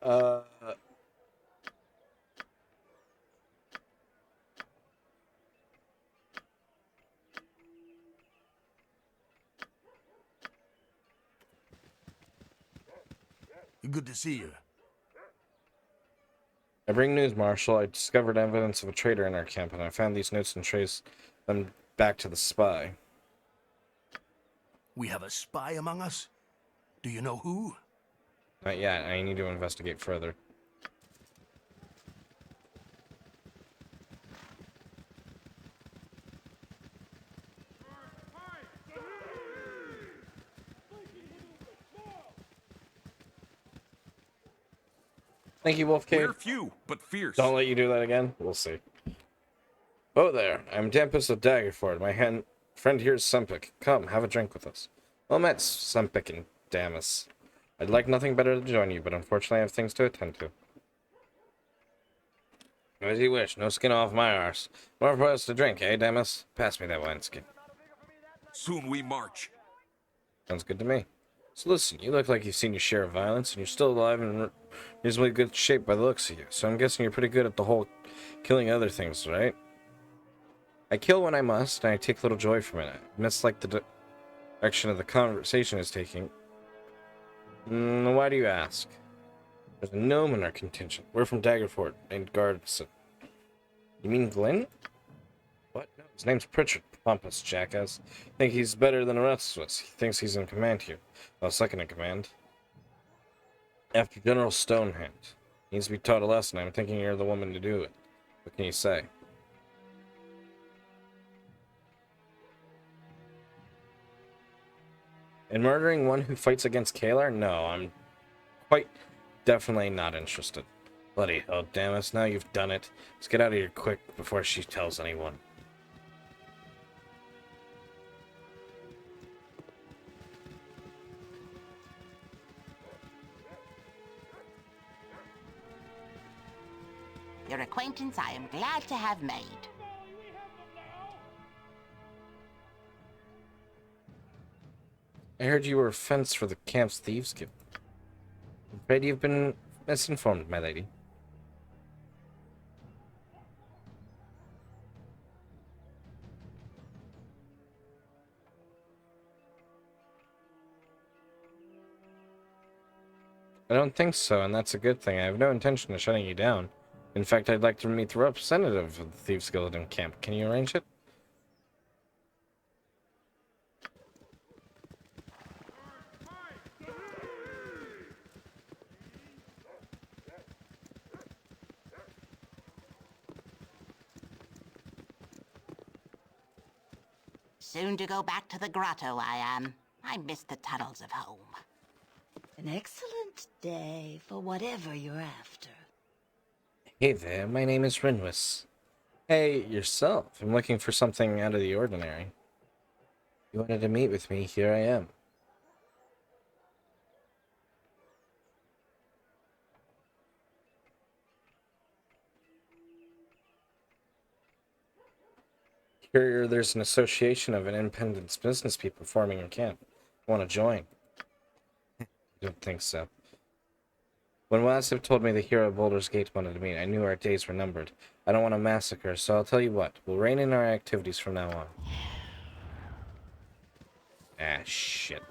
Uh... Good to see you. I bring news, Marshal. I discovered evidence of a traitor in our camp, and I found these notes and traced them back to the spy. We have a spy among us? Do you know who? Not yet. I need to investigate further. Thank you, Wolf Cave. We're few, but fierce. Don't let you do that again. We'll see. Oh there, I'm Tempest of Daggerford. My friend here is Sempik. Come, have a drink with us. Well met, Sempik and Damas. I'd like nothing better to join you, but unfortunately I have things to attend to. As you wish, no skin off my arse. More for us to drink, eh, Damas? Pass me that wineskin. Soon we march. Sounds good to me. So listen, you look like you've seen your share of violence, and you're still alive and in reasonably good shape by the looks of you. So I'm guessing you're pretty good at the whole killing other things, right? I kill when I must, and I take little joy from it. I mislike the direction of the conversation is taking. Why do you ask? There's a gnome in our contingent. We're from Daggerford, named Guardson. You mean Glenn? What? No, his name's Pritchard. Pompous jackass. Think he's better than the rest of us. He thinks he's in command here. Well, second in command. After General Stonehand. He needs to be taught a lesson. I'm thinking you're the woman to do it. What can you say? In murdering one who fights against Kalar? No, I'm quite definitely not interested. Bloody hell, damn us, now you've done it. Let's get out of here quick before she tells anyone. Your acquaintance I am glad to have made. I heard you were a fence for the camp's thieves guild. I'm afraid you've been misinformed, my lady. I don't think so, and that's a good thing. I have no intention of shutting you down. In fact, I'd like to meet the representative of the Thieves Guild in camp. Can you arrange it? soon to go back to the grotto, I am. I miss the tunnels of home. An excellent day for whatever you're after. Hey there, my name is Rinwis. Hey, yourself. I'm looking for something out of the ordinary. You wanted to meet with me, here I am. Here, there's an association of an independent business people forming a camp. Want to join? Don't think so. When Wasip told me the hero of Baldur's Gate wanted to meet, I knew our days were numbered. I don't want to massacre, so I'll tell you what. We'll rein in our activities from now on. Ah, shit.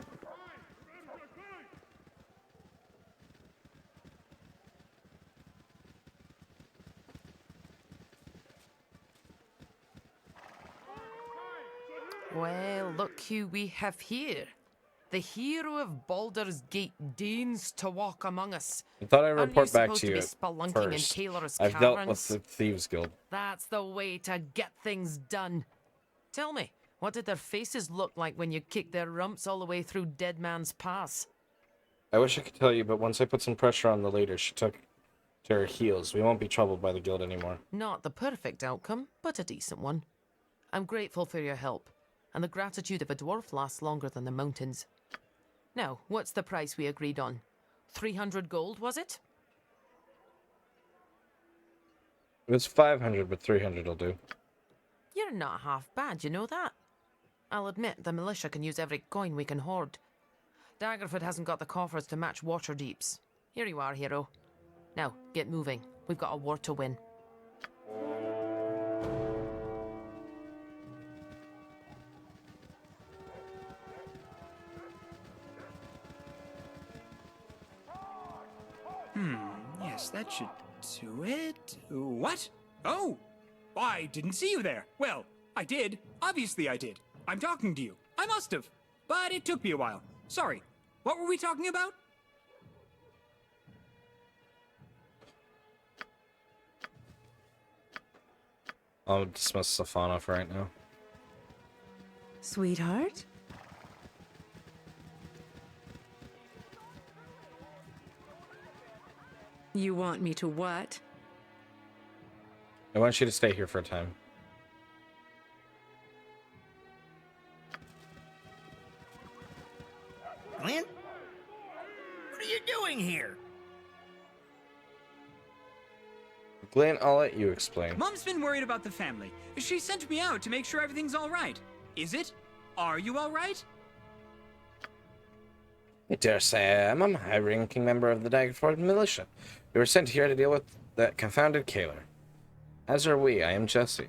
Well, look who we have here. The hero of Baldur's Gate deigns to walk among us. I thought I'd Aren't report back supposed to you be spelunking first. in Kaler's I've dealt with caverns? the Thieves Guild. That's the way to get things done. Tell me, what did their faces look like when you kicked their rumps all the way through Dead Man's Pass? I wish I could tell you, but once I put some pressure on the leader, she took to her heels. We won't be troubled by the guild anymore. Not the perfect outcome, but a decent one. I'm grateful for your help, and the gratitude of a dwarf lasts longer than the mountains. Now, what's the price we agreed on? 300 gold, was it? It was 500, but 300 will do. You're not half bad, you know that? I'll admit, the militia can use every coin we can hoard. Daggerford hasn't got the coffers to match Waterdeep's. Here you are, hero. Now, get moving. We've got a war to win. Yes, that should do it. What? Oh! I didn't see you there. Well, I did. Obviously I did. I'm talking to you. I must have. But it took me a while. Sorry. What were we talking about? I'll dismiss Safana for right now. Sweetheart? You want me to what? I want you to stay here for a time. Glenn? What are you doing here? Glenn, I'll let you explain. Mom's been worried about the family. She sent me out to make sure everything's all right. Is it? Are you all right? I dare say I am. I'm a high-ranking member of the Daggerford militia. We were sent here to deal with that confounded Kaler. As are we. I am Jesse.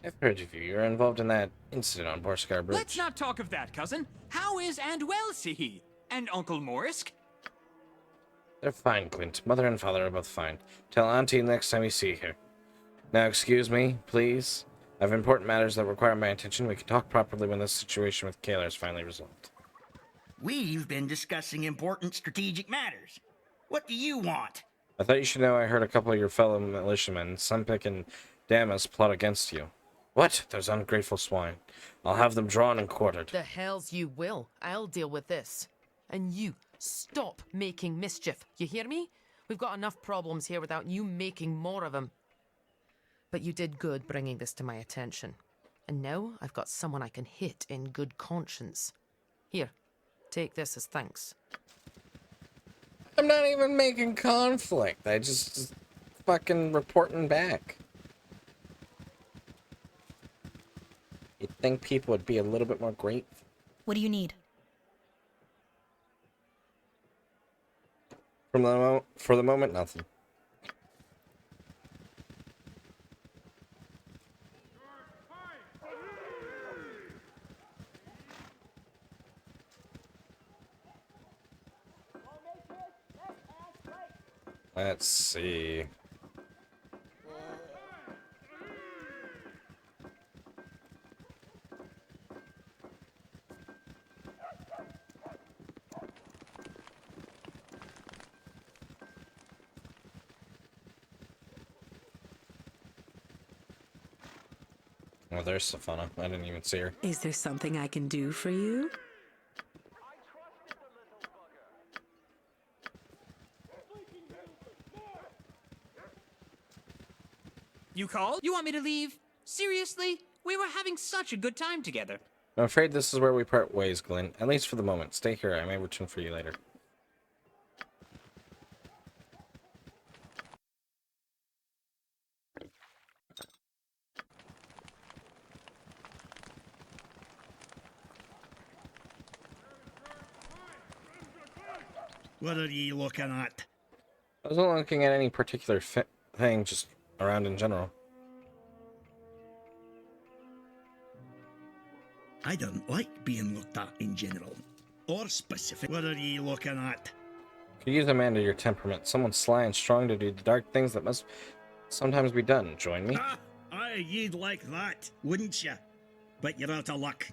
I've heard of you. You're involved in that incident on Borskar Bridge. Let's not talk of that, cousin. How is and well Sihi? And Uncle Morisk? They're fine, Clint. Mother and father are both fine. Tell Auntie next time you see her. Now, excuse me, please. I have important matters that require my attention. We can talk properly when this situation with Kaler is finally resolved. We've been discussing important strategic matters. What do you want? I thought you should know I heard a couple of your fellow militiamen, Sunpick and Damas, plot against you. What? Those ungrateful swine. I'll have them drawn and quartered. The hells you will. I'll deal with this. And you, stop making mischief. You hear me? We've got enough problems here without you making more of them. But you did good bringing this to my attention. And now I've got someone I can hit in good conscience. Here, take this as thanks. I'm not even making conflict. I just fucking reporting back. You'd think people would be a little bit more grateful. What do you need? For the moment, nothing. Let's see. Oh, there's Safana. I didn't even see her. Is there something I can do for you? You called? You want me to leave? Seriously? We were having such a good time together. I'm afraid this is where we part ways, Glenn. At least for the moment. Stay here. I may return for you later. What are ye looking at? I wasn't looking at any particular thing, just around in general. I don't like being looked at in general. Or specific. What are ye looking at? Could use a man to your temperament. Someone sly and strong to do the dark things that must sometimes be done. Join me? Ah, aye, you'd like that, wouldn't you? But you're out of luck.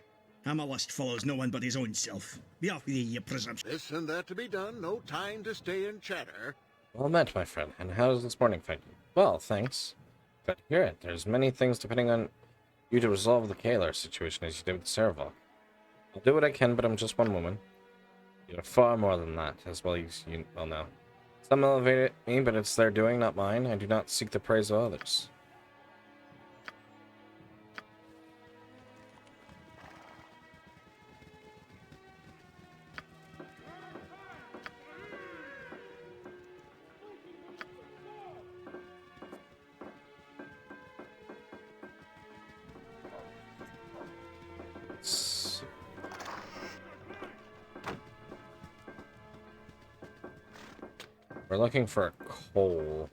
A list follows no one but his own self. Be off with ye, you presumption. This and that to be done, no time to stay and chatter. Well met, my friend. And how does this morning find you? Well, thanks. Glad to hear it. There's many things depending on you to resolve the Kalar situation as you did with Serval. I'll do what I can, but I'm just one woman. You're far more than that, as well as you well know. Some elevate me, but it's their doing, not mine. I do not seek the praise of others. We're looking for a coal.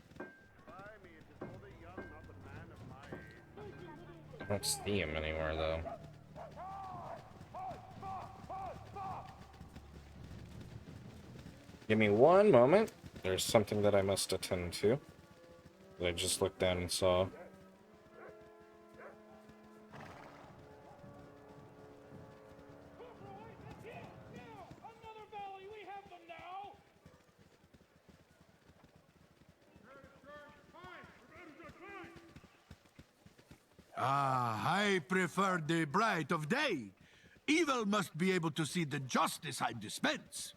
I don't see him anywhere, though. Give me one moment. There's something that I must attend to that I just looked down and saw. I prefer the bright of day. Evil must be able to see the justice I dispense.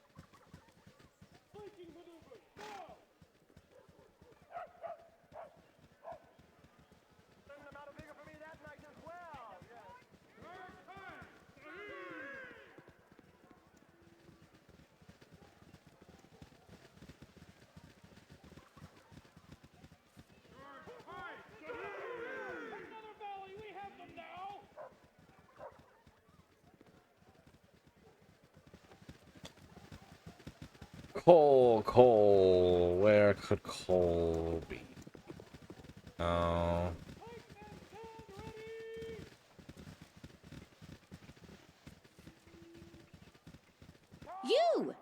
Coal. Where could coal be? Oh. You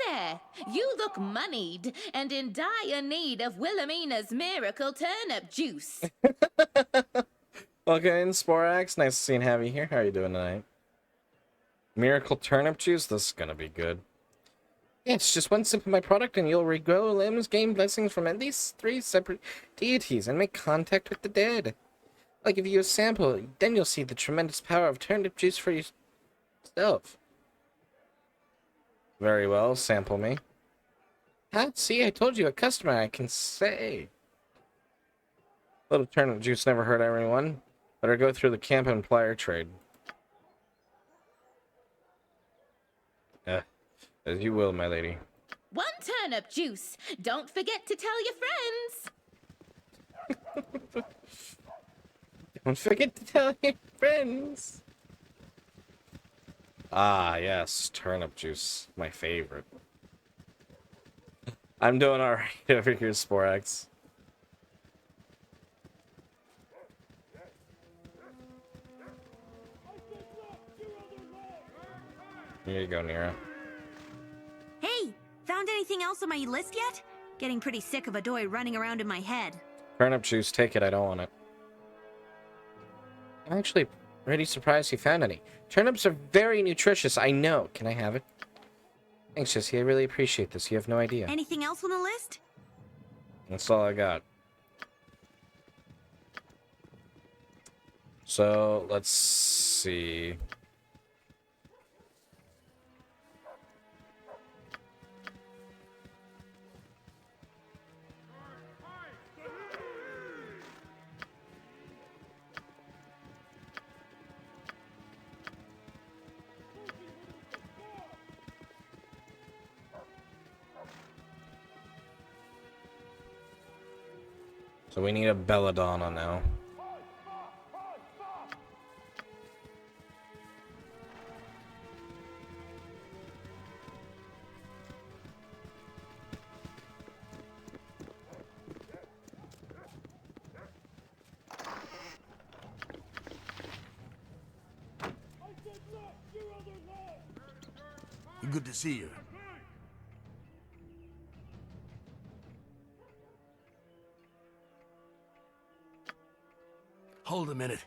there! You look moneyed and in dire need of Wilhelmina's miracle turnip juice. Welcome in, Sporax. Nice to see and have you here. How are you doing tonight? Miracle turnip juice? This is gonna be good. It's just one sip of my product and you'll regrow limbs, gain blessings from at least 3 separate deities, and make contact with the dead. I'll give you a sample, then you'll see the tremendous power of turnip juice for yourself. Very well, sample me. Huh? See, I told you, a customer, I can say. Little turnip juice never hurt anyone. Better go through the camp and ply our trade. As you will, my lady. 1 turnip juice. Don't forget to tell your friends. Don't forget to tell your friends. Ah, yes, turnip juice. My favorite. I'm doing alright over here, Sporax. Here you go, Nira. Hey, found anything else on my list yet? Getting pretty sick of Adoy running around in my head. Turnip juice, take it, I don't want it. I'm actually pretty surprised you found any. Turnips are very nutritious, I know. Can I have it? Thanks, Jesse, I really appreciate this. You have no idea. Anything else on the list? That's all I got. So let's see. So we need a belladonna now. Good to see you. Hold a minute.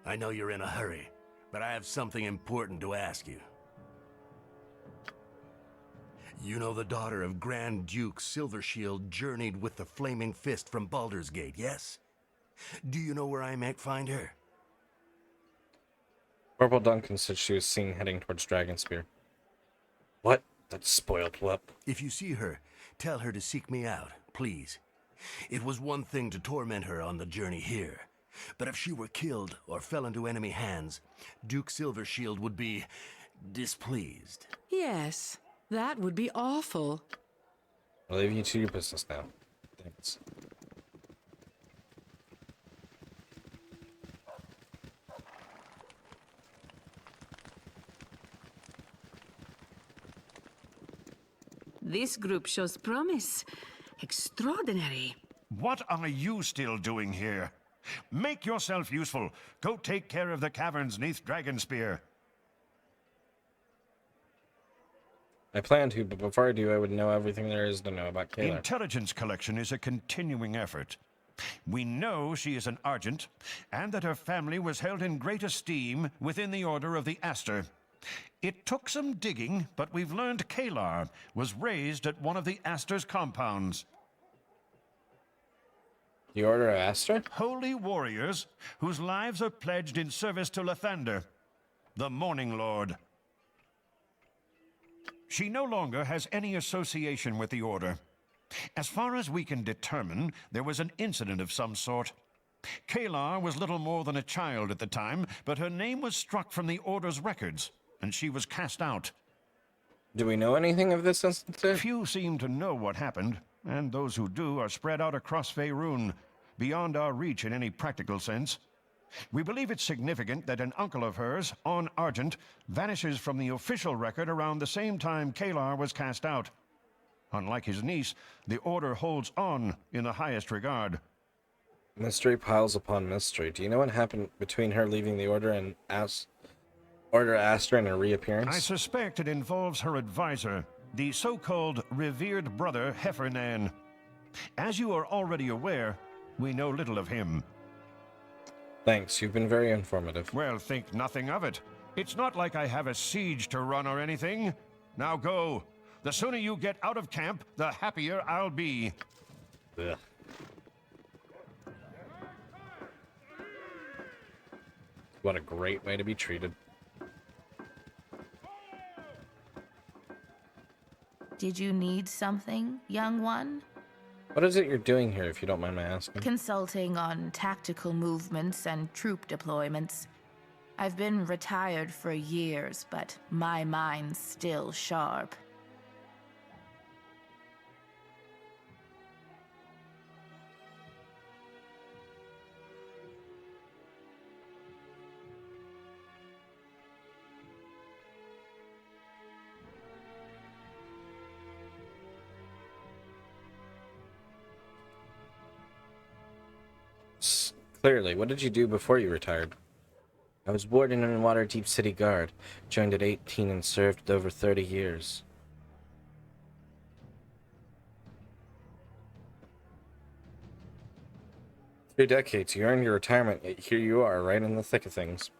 I know you're in a hurry, but I have something important to ask you. You know the daughter of Grand Duke Silvershield journeyed with the Flaming Fist from Baldur's Gate, yes? Do you know where I might find her? Corporal Duncan said she was seen heading towards Dragonspear. What? That spoiled whelp. If you see her, tell her to seek me out, please. It was one thing to torment her on the journey here, but if she were killed or fell into enemy hands, Duke Silvershield would be displeased. Yes, that would be awful. I'll leave you to your business now. Thanks. This group shows promise. Extraordinary. What are you still doing here? Make yourself useful. Go take care of the caverns neath Dragonspear. I plan to, but before I do, I would know everything there is to know about Kayla. Intelligence collection is a continuing effort. We know she is an Argent, and that her family was held in great esteem within the Order of the Aster. It took some digging, but we've learned Kalar was raised at one of the Aster's compounds. The Order of Aster? Holy warriors whose lives are pledged in service to Lathander, the Morning Lord. She no longer has any association with the Order. As far as we can determine, there was an incident of some sort. Kalar was little more than a child at the time, but her name was struck from the Order's records, and she was cast out. Do we know anything of this incident? Few seem to know what happened, and those who do are spread out across Faerun, beyond our reach in any practical sense. We believe it's significant that an uncle of hers, On Argent, vanishes from the official record around the same time Kalar was cast out. Unlike his niece, the Order holds On in the highest regard. Mystery piles upon mystery. Do you know what happened between her leaving the Order and Order Aster and her reappearance? I suspect it involves her advisor, the so-called revered brother Heffernan. As you are already aware, we know little of him. Thanks, you've been very informative. Well, think nothing of it. It's not like I have a siege to run or anything. Now go. The sooner you get out of camp, the happier I'll be. Ugh. What a great way to be treated. Did you need something, young one? What is it you're doing here, if you don't mind my asking? Consulting on tactical movements and troop deployments. I've been retired for years, but my mind's still sharp. Clearly, what did you do before you retired? I was warden in Waterdeep City Guard, joined at 18 and served over 30 years. 3 decades, you earned your retirement, yet here you are, right in the thick of things.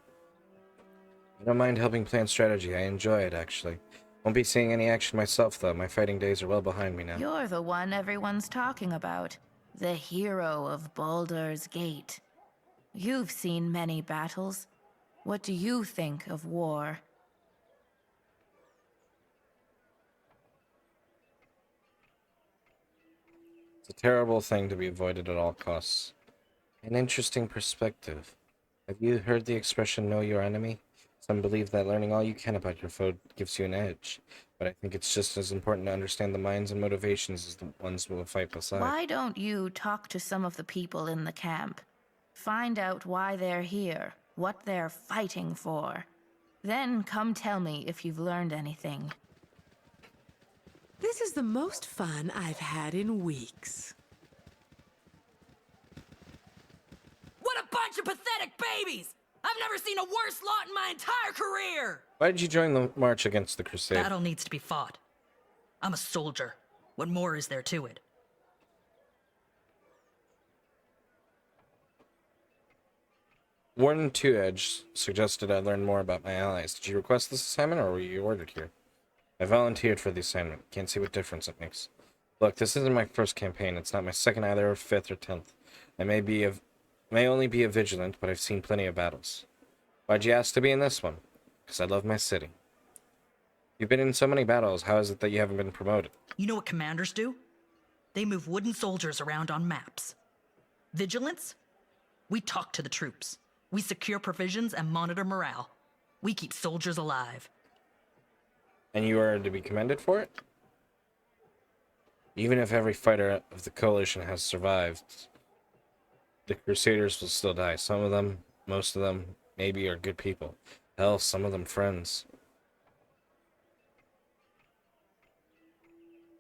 I don't mind helping plan strategy, I enjoy it, actually. Won't be seeing any action myself, though. My fighting days are well behind me now. You're the one everyone's talking about. The hero of Baldur's Gate. You've seen many battles. What do you think of war? It's a terrible thing to be avoided at all costs. An interesting perspective. Have you heard the expression, know your enemy? Some believe that learning all you can about your foe gives you an edge, but I think it's just as important to understand the minds and motivations as the ones who will fight beside. Why don't you talk to some of the people in the camp? Find out why they're here, what they're fighting for. Then come tell me if you've learned anything. This is the most fun I've had in weeks. What a bunch of pathetic babies! I've never seen a worse lot in my entire career! Why did you join the march against the Crusade? Battle needs to be fought. I'm a soldier. What more is there to it? Warden Two-Edge suggested I learn more about my allies. Did you request this assignment, or were you ordered here? I volunteered for the assignment. Can't see what difference it makes. Look, this isn't my first campaign. It's not my second either, or fifth, or 10th. I may only be a vigilant, but I've seen plenty of battles. Why'd you ask to be in this one? Because I love my city. You've been in so many battles. How is it that you haven't been promoted? You know what commanders do? They move wooden soldiers around on maps. Vigilance? We talk to the troops. We secure provisions and monitor morale. We keep soldiers alive. And you are to be commended for it? Even if every fighter of the coalition has survived, the Crusaders will still die. Some of them, most of them, maybe are good people. Hell, some of them friends.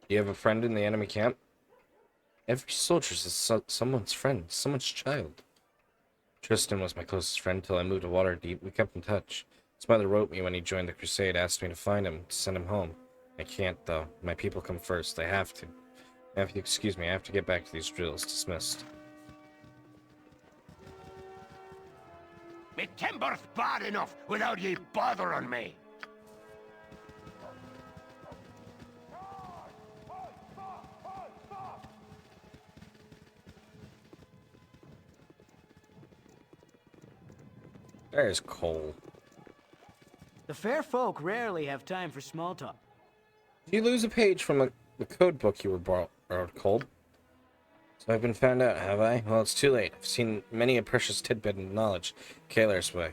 Do you have a friend in the enemy camp? Every soldier is someone's friend, someone's child. Tristan was my closest friend till I moved to Waterdeep. We kept in touch. His mother wrote me when he joined the Crusade, asked me to find him, to send him home. I can't, though. My people come first. They have to. Excuse me, I have to get back to these drills. Dismissed. Me timber's bad enough without ye bothering me. There's Cole. The fair folk rarely have time for small talk. Did you lose a page from the code book you were borrowed, Cole? So I've been found out, have I? Well, it's too late. I've seen many a precious tidbit of knowledge Kaelar's way.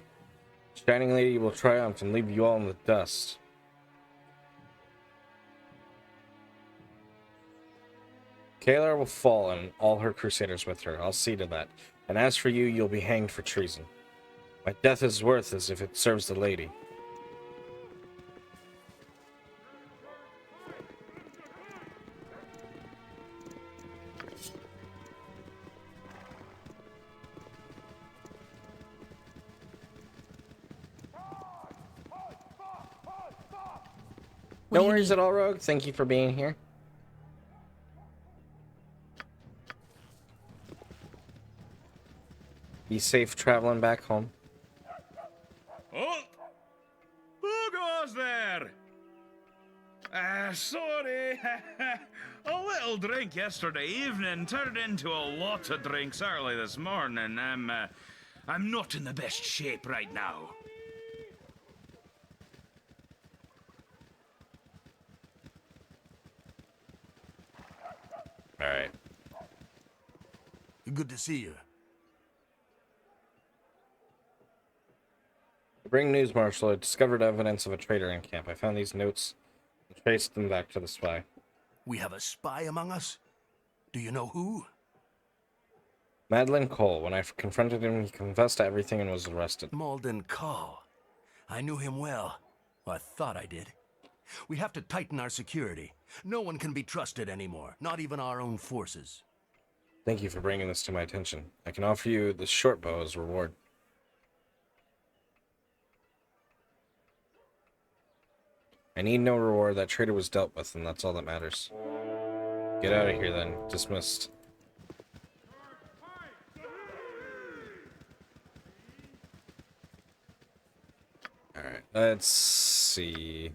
Shining Lady will triumph and leave you all in the dust. Kaelar will fall, and all her crusaders with her. I'll see to that. And as for you, you'll be hanged for treason. My death is worth as if it serves the lady. No worries at all, Rogue. Thank you for being here. Be safe traveling back home. Oh! Who goes there? Sorry. A little drink yesterday evening turned into a lot of drinks early this morning. I'm not in the best shape right now. All right. Good to see you. Bring news, Marshal. I discovered evidence of a traitor in camp. I found these notes and traced them back to the spy. We have a spy among us? Do you know who? Madeline Cole. When I confronted him, he confessed to everything and was arrested. Malden Cole. I knew him well. Well, I thought I did. We have to tighten our security. No one can be trusted anymore, not even our own forces. Thank you for bringing this to my attention. I can offer you the short bow as a reward. I need no reward. That traitor was dealt with, and that's all that matters. Get out of here, then. Dismissed. Alright, let's see.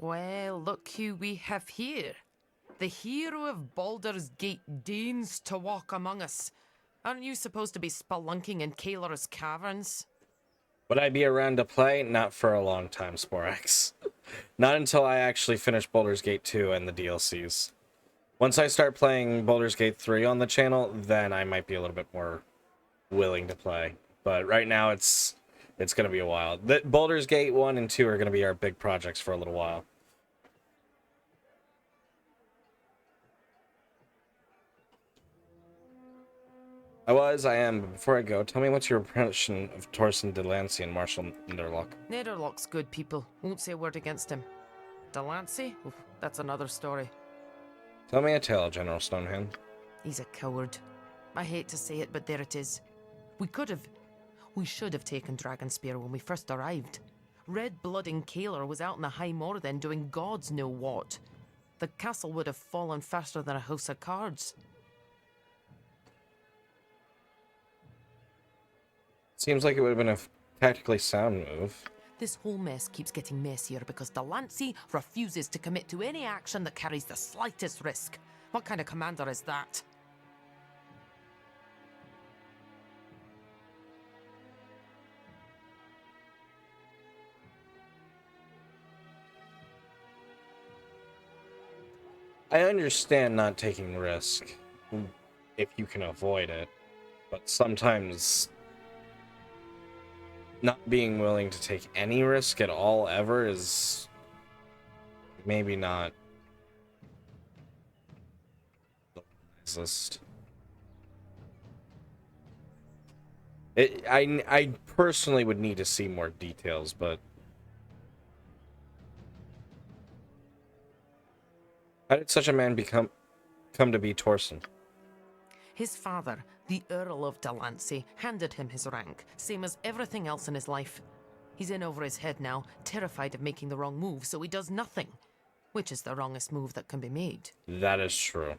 Well, look who we have here. The hero of Baldur's Gate deigns to walk among us. Aren't you supposed to be spelunking in Kaeler's caverns? Would I be around to play? Not for a long time, Sporax. Not until I actually finish Baldur's Gate 2 and the DLCs. Once I start playing Baldur's Gate 3 on the channel, then I might be a little bit more willing to play. But right now, it's going to be a while. Baldur's Gate 1 and 2 are going to be our big projects for a little while. I am, but before I go, tell me what's your impression of Torsten Delancey and Marshal Nederlock? Nederlock's good people. Won't say a word against him. Delancey? Oof, that's another story. Tell me a tale, General Stonehand. He's a coward. I hate to say it, but there it is. We should have taken Dragonspear when we first arrived. Red Blood and Kaeler was out in the High Moor then doing gods know what. The castle would have fallen faster than a house of cards. Seems like it would have been a tactically sound move. This whole mess keeps getting messier because Delancey refuses to commit to any action that carries the slightest risk. What kind of commander is that? I understand not taking risk if you can avoid it, but sometimes not being willing to take any risk at all ever is maybe not the wisest. I personally would need to see more details, but how did such a man come to be Torsten? His father, the Earl of Delancey, handed him his rank, same as everything else in his life. He's in over his head now, terrified of making the wrong move, so he does nothing. Which is the wrongest move that can be made. That is true.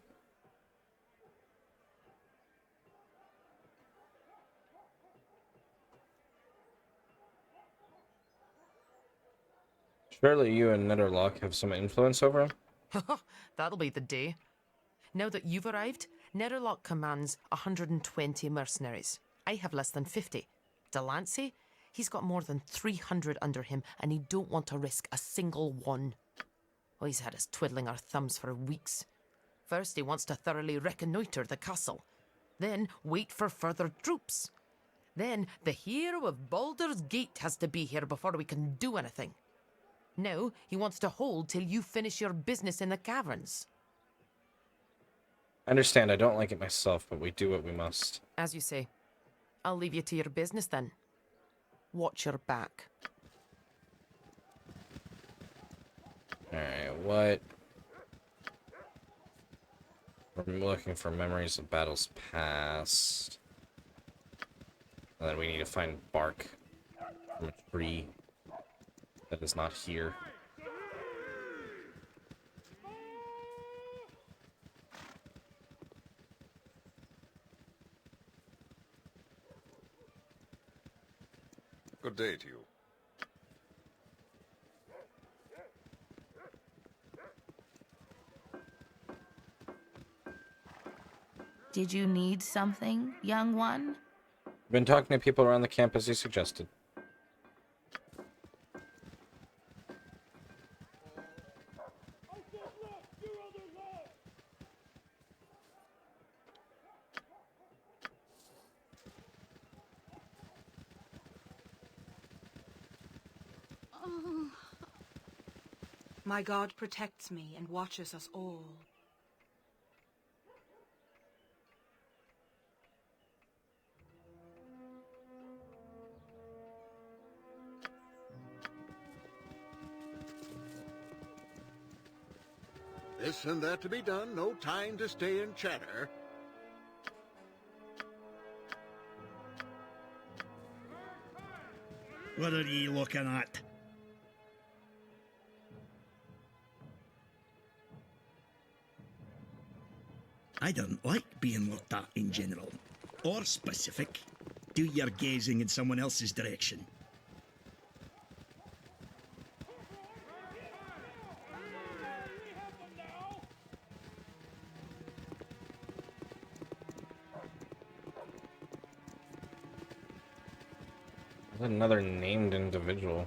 Surely you and Nederlock have some influence over him? That'll be the day. Now that you've arrived, Nederlock commands 120 mercenaries. I have less than 50. Delancey, he's got more than 300 under him, and he don't want to risk a single one. Well, he's had us twiddling our thumbs for weeks. First, he wants to thoroughly reconnoitre the castle. Then, wait for further troops. Then, the hero of Baldur's Gate has to be here before we can do anything. Now, he wants to hold till you finish your business in the caverns. I understand, I don't like it myself, but we do what we must. As you say. I'll leave you to your business then. Watch your back. Alright, what? We're looking for memories of battles past. And then we need to find bark from a tree that is not here. Good day to you. Did you need something, young one? I've been talking to people around the camp as you suggested. My God protects me and watches us all. This and that to be done, no time to stay and chatter. What are ye looking at? I don't like being looked at in general, or specific. Do your gazing in someone else's direction. Another named individual.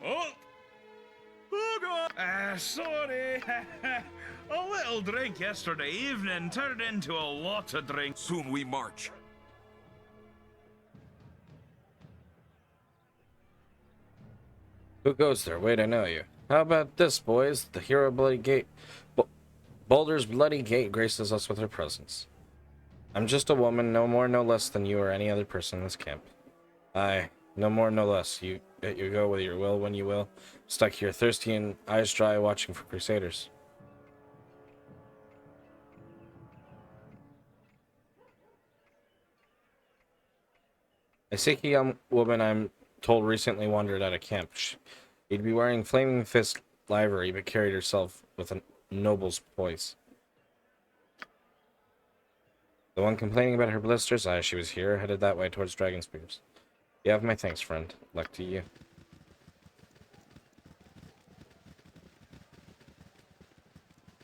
Oh! Oh God! Sorry. A little drink yesterday evening turned into a lot of drink. Soon we march. Who goes there? Wait, I know you. How about this, boys? The hero Bloody Gate... Baldur's Bloody Gate graces us with her presence. I'm just a woman, no more, no less than you or any other person in this camp. Aye, no more, no less. You go with your will when you will. Stuck here, thirsty and eyes dry, watching for crusaders. A sick young woman I'm told recently wandered out of camp. She'd be wearing flaming fist livery, but carried herself with a noble's poise. The one complaining about her blisters? Aye, she was here, headed that way towards Dragonspears. You have my thanks, friend. Luck to you.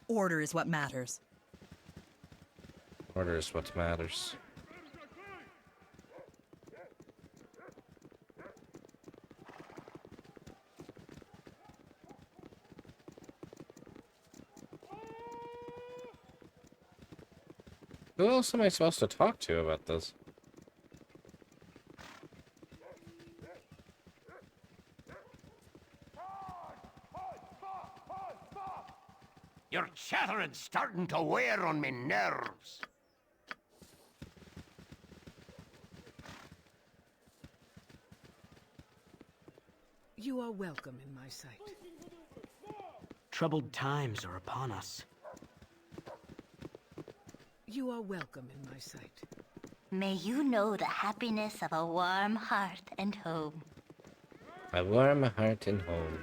Order is what matters. Order is what matters. Who else am I supposed to talk to about this? Your chattering's starting to wear on me nerves. You are welcome in my sight. Troubled times are upon us. You are welcome in my sight. May you know the happiness of a warm hearth and home. A warm heart and home.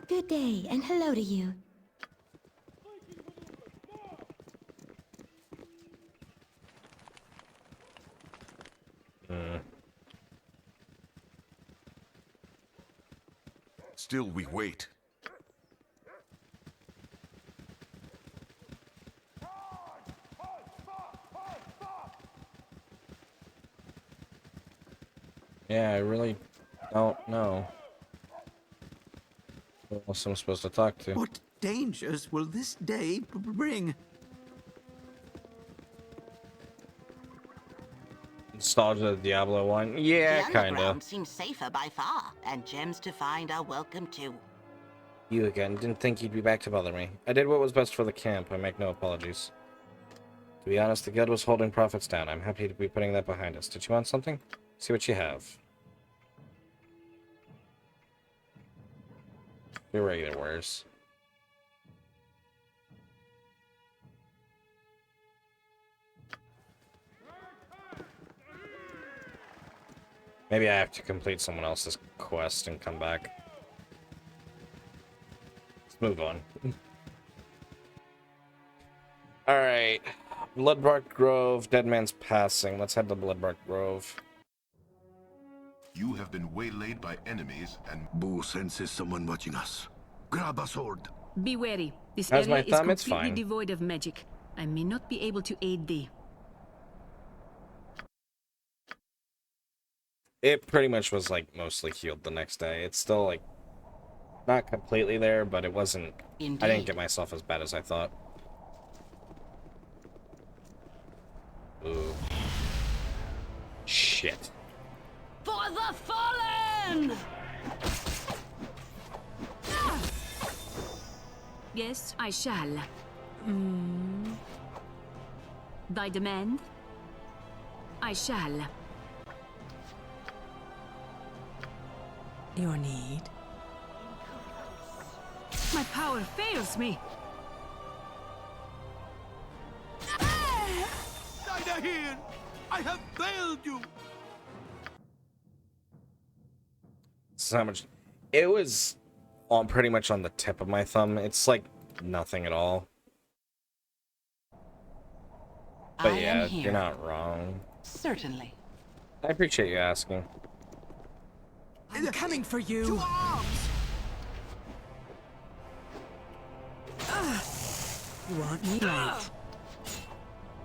Good day, and hello to you. Still we wait. Yeah, I really don't know who else I'm supposed to talk to. What dangers will this day bring? Nostalgia Diablo 1. Yeah, The kinda. underground seems safer by far, and gems to find are welcome too. You again. Didn't think you'd be back to bother me. I did what was best for the camp. I make no apologies. To be honest, the guild was holding profits down. I'm happy to be putting that behind us. Did you want something? See what you have. Your regular wares. Maybe I have to complete someone else's quest and come back. Let's move on. Alright. Bloodbark Grove, Dead Man's Passing. Let's head to Bloodbark Grove. You have been waylaid by enemies and... Boo senses someone watching us. Grab a sword. Be wary. This How's my area is thumb? It's completely fine. devoid of magic. I may not be able to aid thee. It pretty much was, like, mostly healed the next day. It's still, like, not completely there, but it wasn't... Indeed. I didn't get myself as bad as I thought. Ooh. Shit. For the fallen! Yes, I shall. Thy demand? I shall. Your need? My power fails me. Neither here! I have failed you! So much. It was on pretty much on the tip of my thumb. It's like nothing at all. But I yeah, am here. you're not wrong. Certainly. I appreciate you asking. I'm coming for you. To arms! You want me right.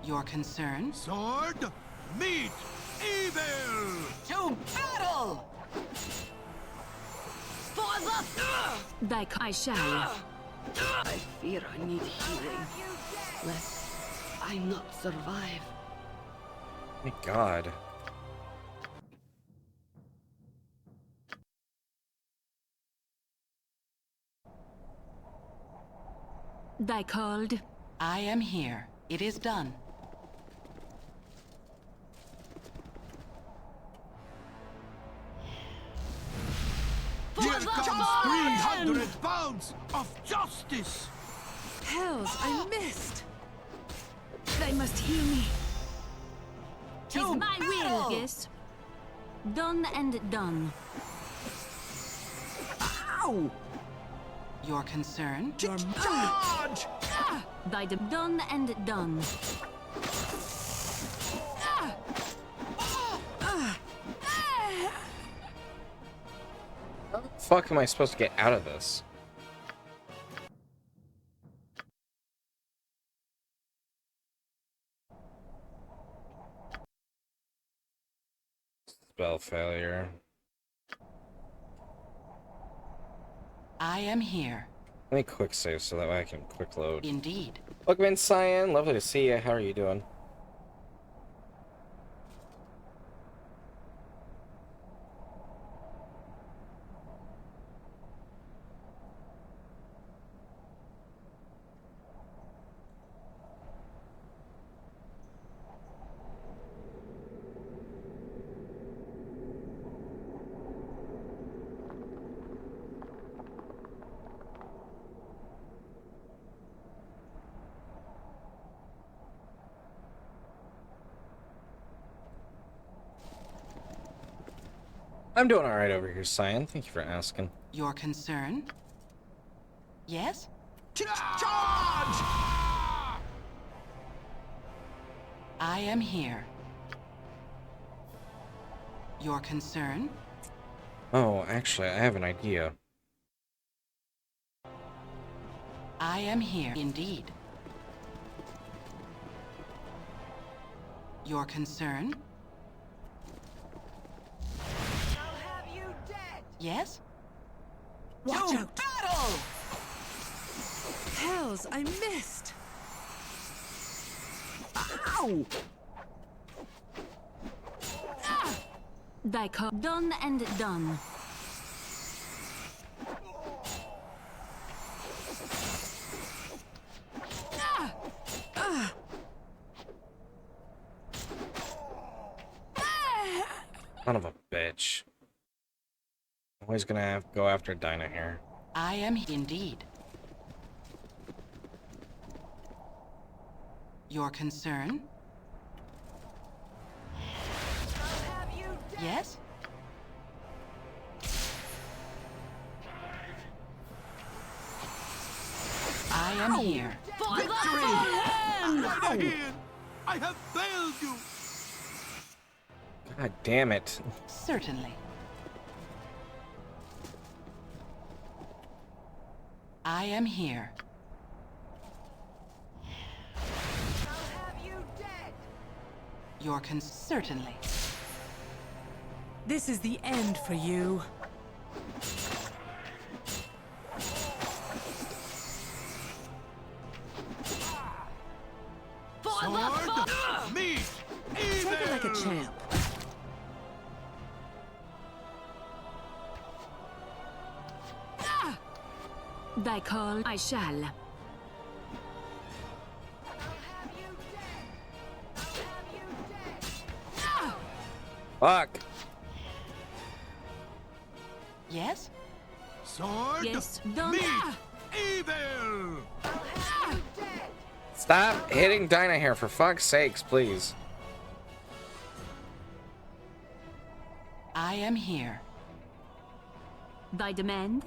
Your concern? Sword, meet evil! To battle! For the... I shall. I fear I need healing. Lest I not survive. My God. Thy called. I am here. It is done. Here comes 300 pounds of justice! Hells, I missed. They must heal me. Tis To my battle! will, yes. Done and done. Ow! Your concern? Charge! Thy done and done. How the fuck am I supposed to get out of this? Spell failure. I am here. Let me quick save so that way I can quick load. Indeed. Welcome in, Cyan. Lovely to see you. How are you doing? I'm doing alright over here, Cyan. Thank you for asking. Your concern? Yes? Charge! I am here. Your concern? Oh, actually, I have an idea. I am here. Indeed. Your concern? I'll have you dead. Yes? Watch To out. battle! Hells, I missed. Ow! Thy call. Done and done. Son of a bitch. Always gonna have to go after Dinah here. I am indeed. Your concern? I'll have you dead. Yes? I am here. For Victory! Right ahead! I have failed you! God damn it. Certainly. I am here. I'll have you dead. Your certainly. This is the end for you. Sword, meet evil! Take it like a champ. Thy call. I shall. I'll have you dead. I'll have you dead. Fuck. Yes? Sword, Yes, done. meet evil! I'll have you dead. Stop hitting Dinah here, for fuck's sakes, please. I am here. Thy demand.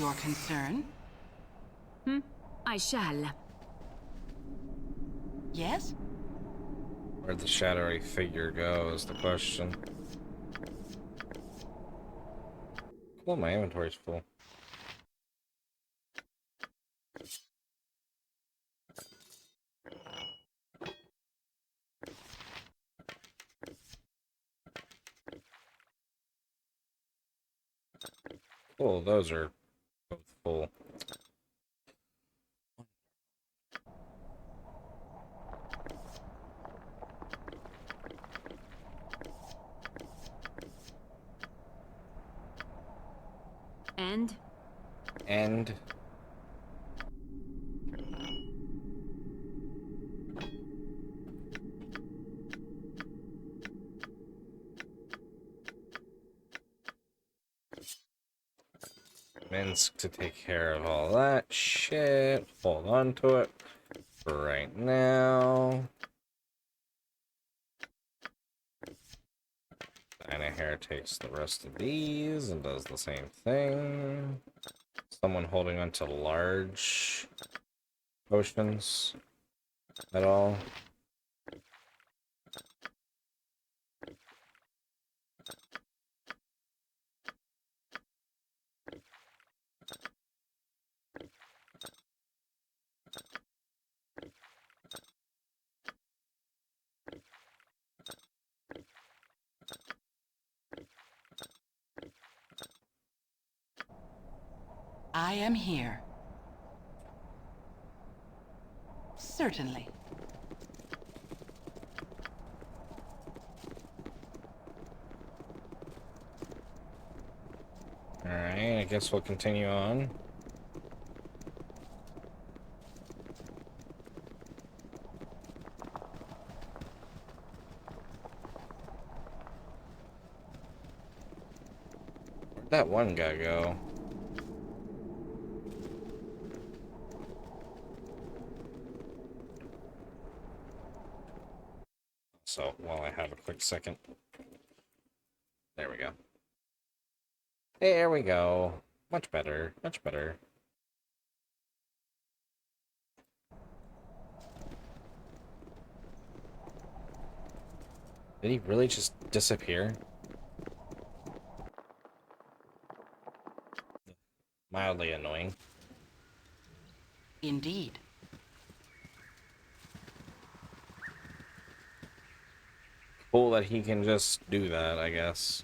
your concern? I shall. Yes? Where'd the shadowy figure go is the question. Cool, my inventory's full. Cool, those are both full. And Minsk to take care of all that shit. Hold on to it for right now. Dinah Hair takes the rest of these and does the same thing. Someone holding on to large potions at all? I am here. Certainly. Alright, I guess we'll continue on. Where'd that one guy go? So, while I have a quick second. There we go. There we go. Much better. Much better. Did he really just disappear? Mildly annoying. Indeed. Cool that he can just do that, I guess.